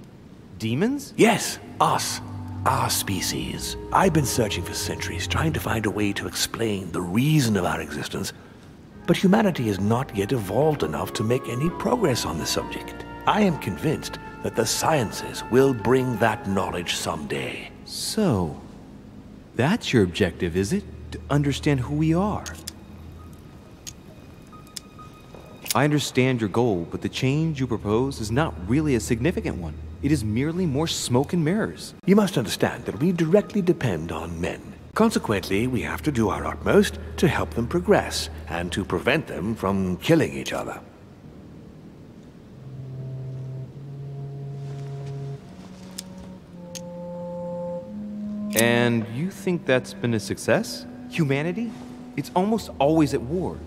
Demons? Yes, us. Our species. I've been searching for centuries, trying to find a way to explain the reason of our existence, but humanity has not yet evolved enough to make any progress on the subject. I am convinced that the sciences will bring that knowledge someday. So, that's your objective, is it? To understand who we are. I understand your goal, but the change you propose is not really a significant one. It is merely more smoke and mirrors. You must understand that we directly depend on men. Consequently, we have to do our utmost to help them progress and to prevent them from killing each other. And you think that's been a success? Humanity? It's almost always at war.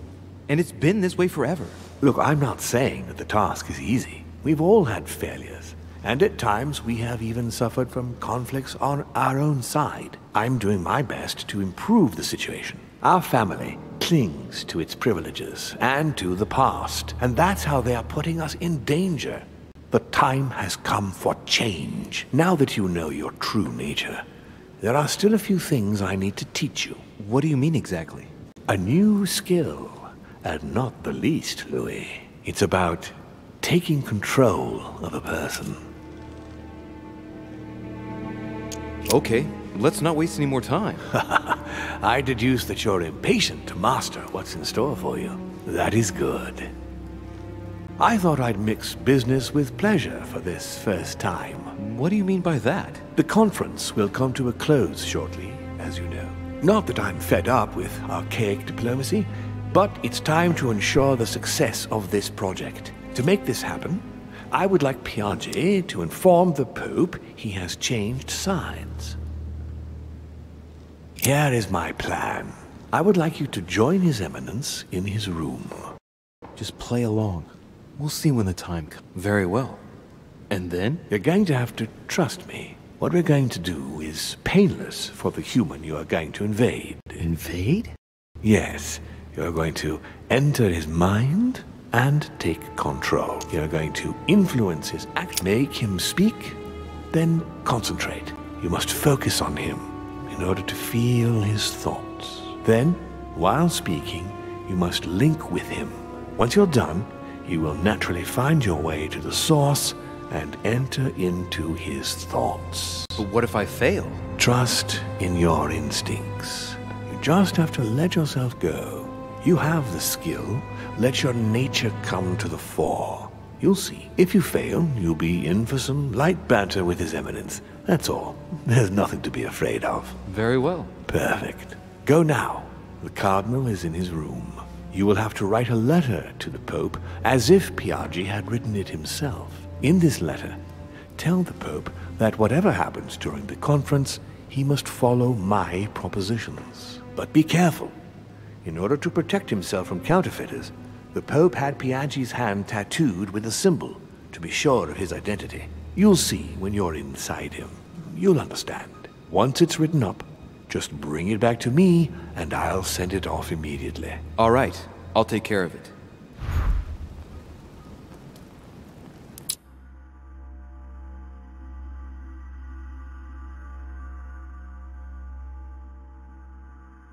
And it's been this way forever. Look, I'm not saying that the task is easy. We've all had failures. And at times we have even suffered from conflicts on our own side. I'm doing my best to improve the situation. Our family clings to its privileges and to the past. And that's how they are putting us in danger. The time has come for change. Now that you know your true nature, there are still a few things I need to teach you. What do you mean exactly? A new skill, and not the least, Louis. It's about taking control of a person. Okay, let's not waste any more time. I deduce that you're impatient to master what's in store for you. That is good. I thought I'd mix business with pleasure for this first time. What do you mean by that? The conference will come to a close shortly, as you know. Not that I'm fed up with archaic diplomacy, but it's time to ensure the success of this project. To make this happen, I would like Piaget to inform the Pope he has changed sides. Here is my plan. I would like you to join His Eminence in his room. Just play along. We'll see when the time comes. Very well. And then? You're going to have to trust me. What we're going to do is painless for the human you are going to invade. Invade? Yes. You're going to enter his mind and take control. You're going to influence his act, make him speak, then concentrate. You must focus on him in order to feel his thoughts. Then, while speaking, you must link with him. Once you're done, you will naturally find your way to the source and enter into his thoughts. But what if I fail? Trust in your instincts. You just have to let yourself go. You have the skill. Let your nature come to the fore. You'll see. If you fail, you'll be in for some light banter with His Eminence. That's all. There's nothing to be afraid of. Very well. Perfect. Go now. The Cardinal is in his room. You will have to write a letter to the Pope as if Piaget had written it himself. In this letter, tell the Pope that whatever happens during the conference, he must follow my propositions. But be careful. In order to protect himself from counterfeiters, the Pope had Piaget's hand tattooed with a symbol to be sure of his identity. You'll see when you're inside him. You'll understand. Once it's written up, just bring it back to me and I'll send it off immediately. All right, I'll take care of it.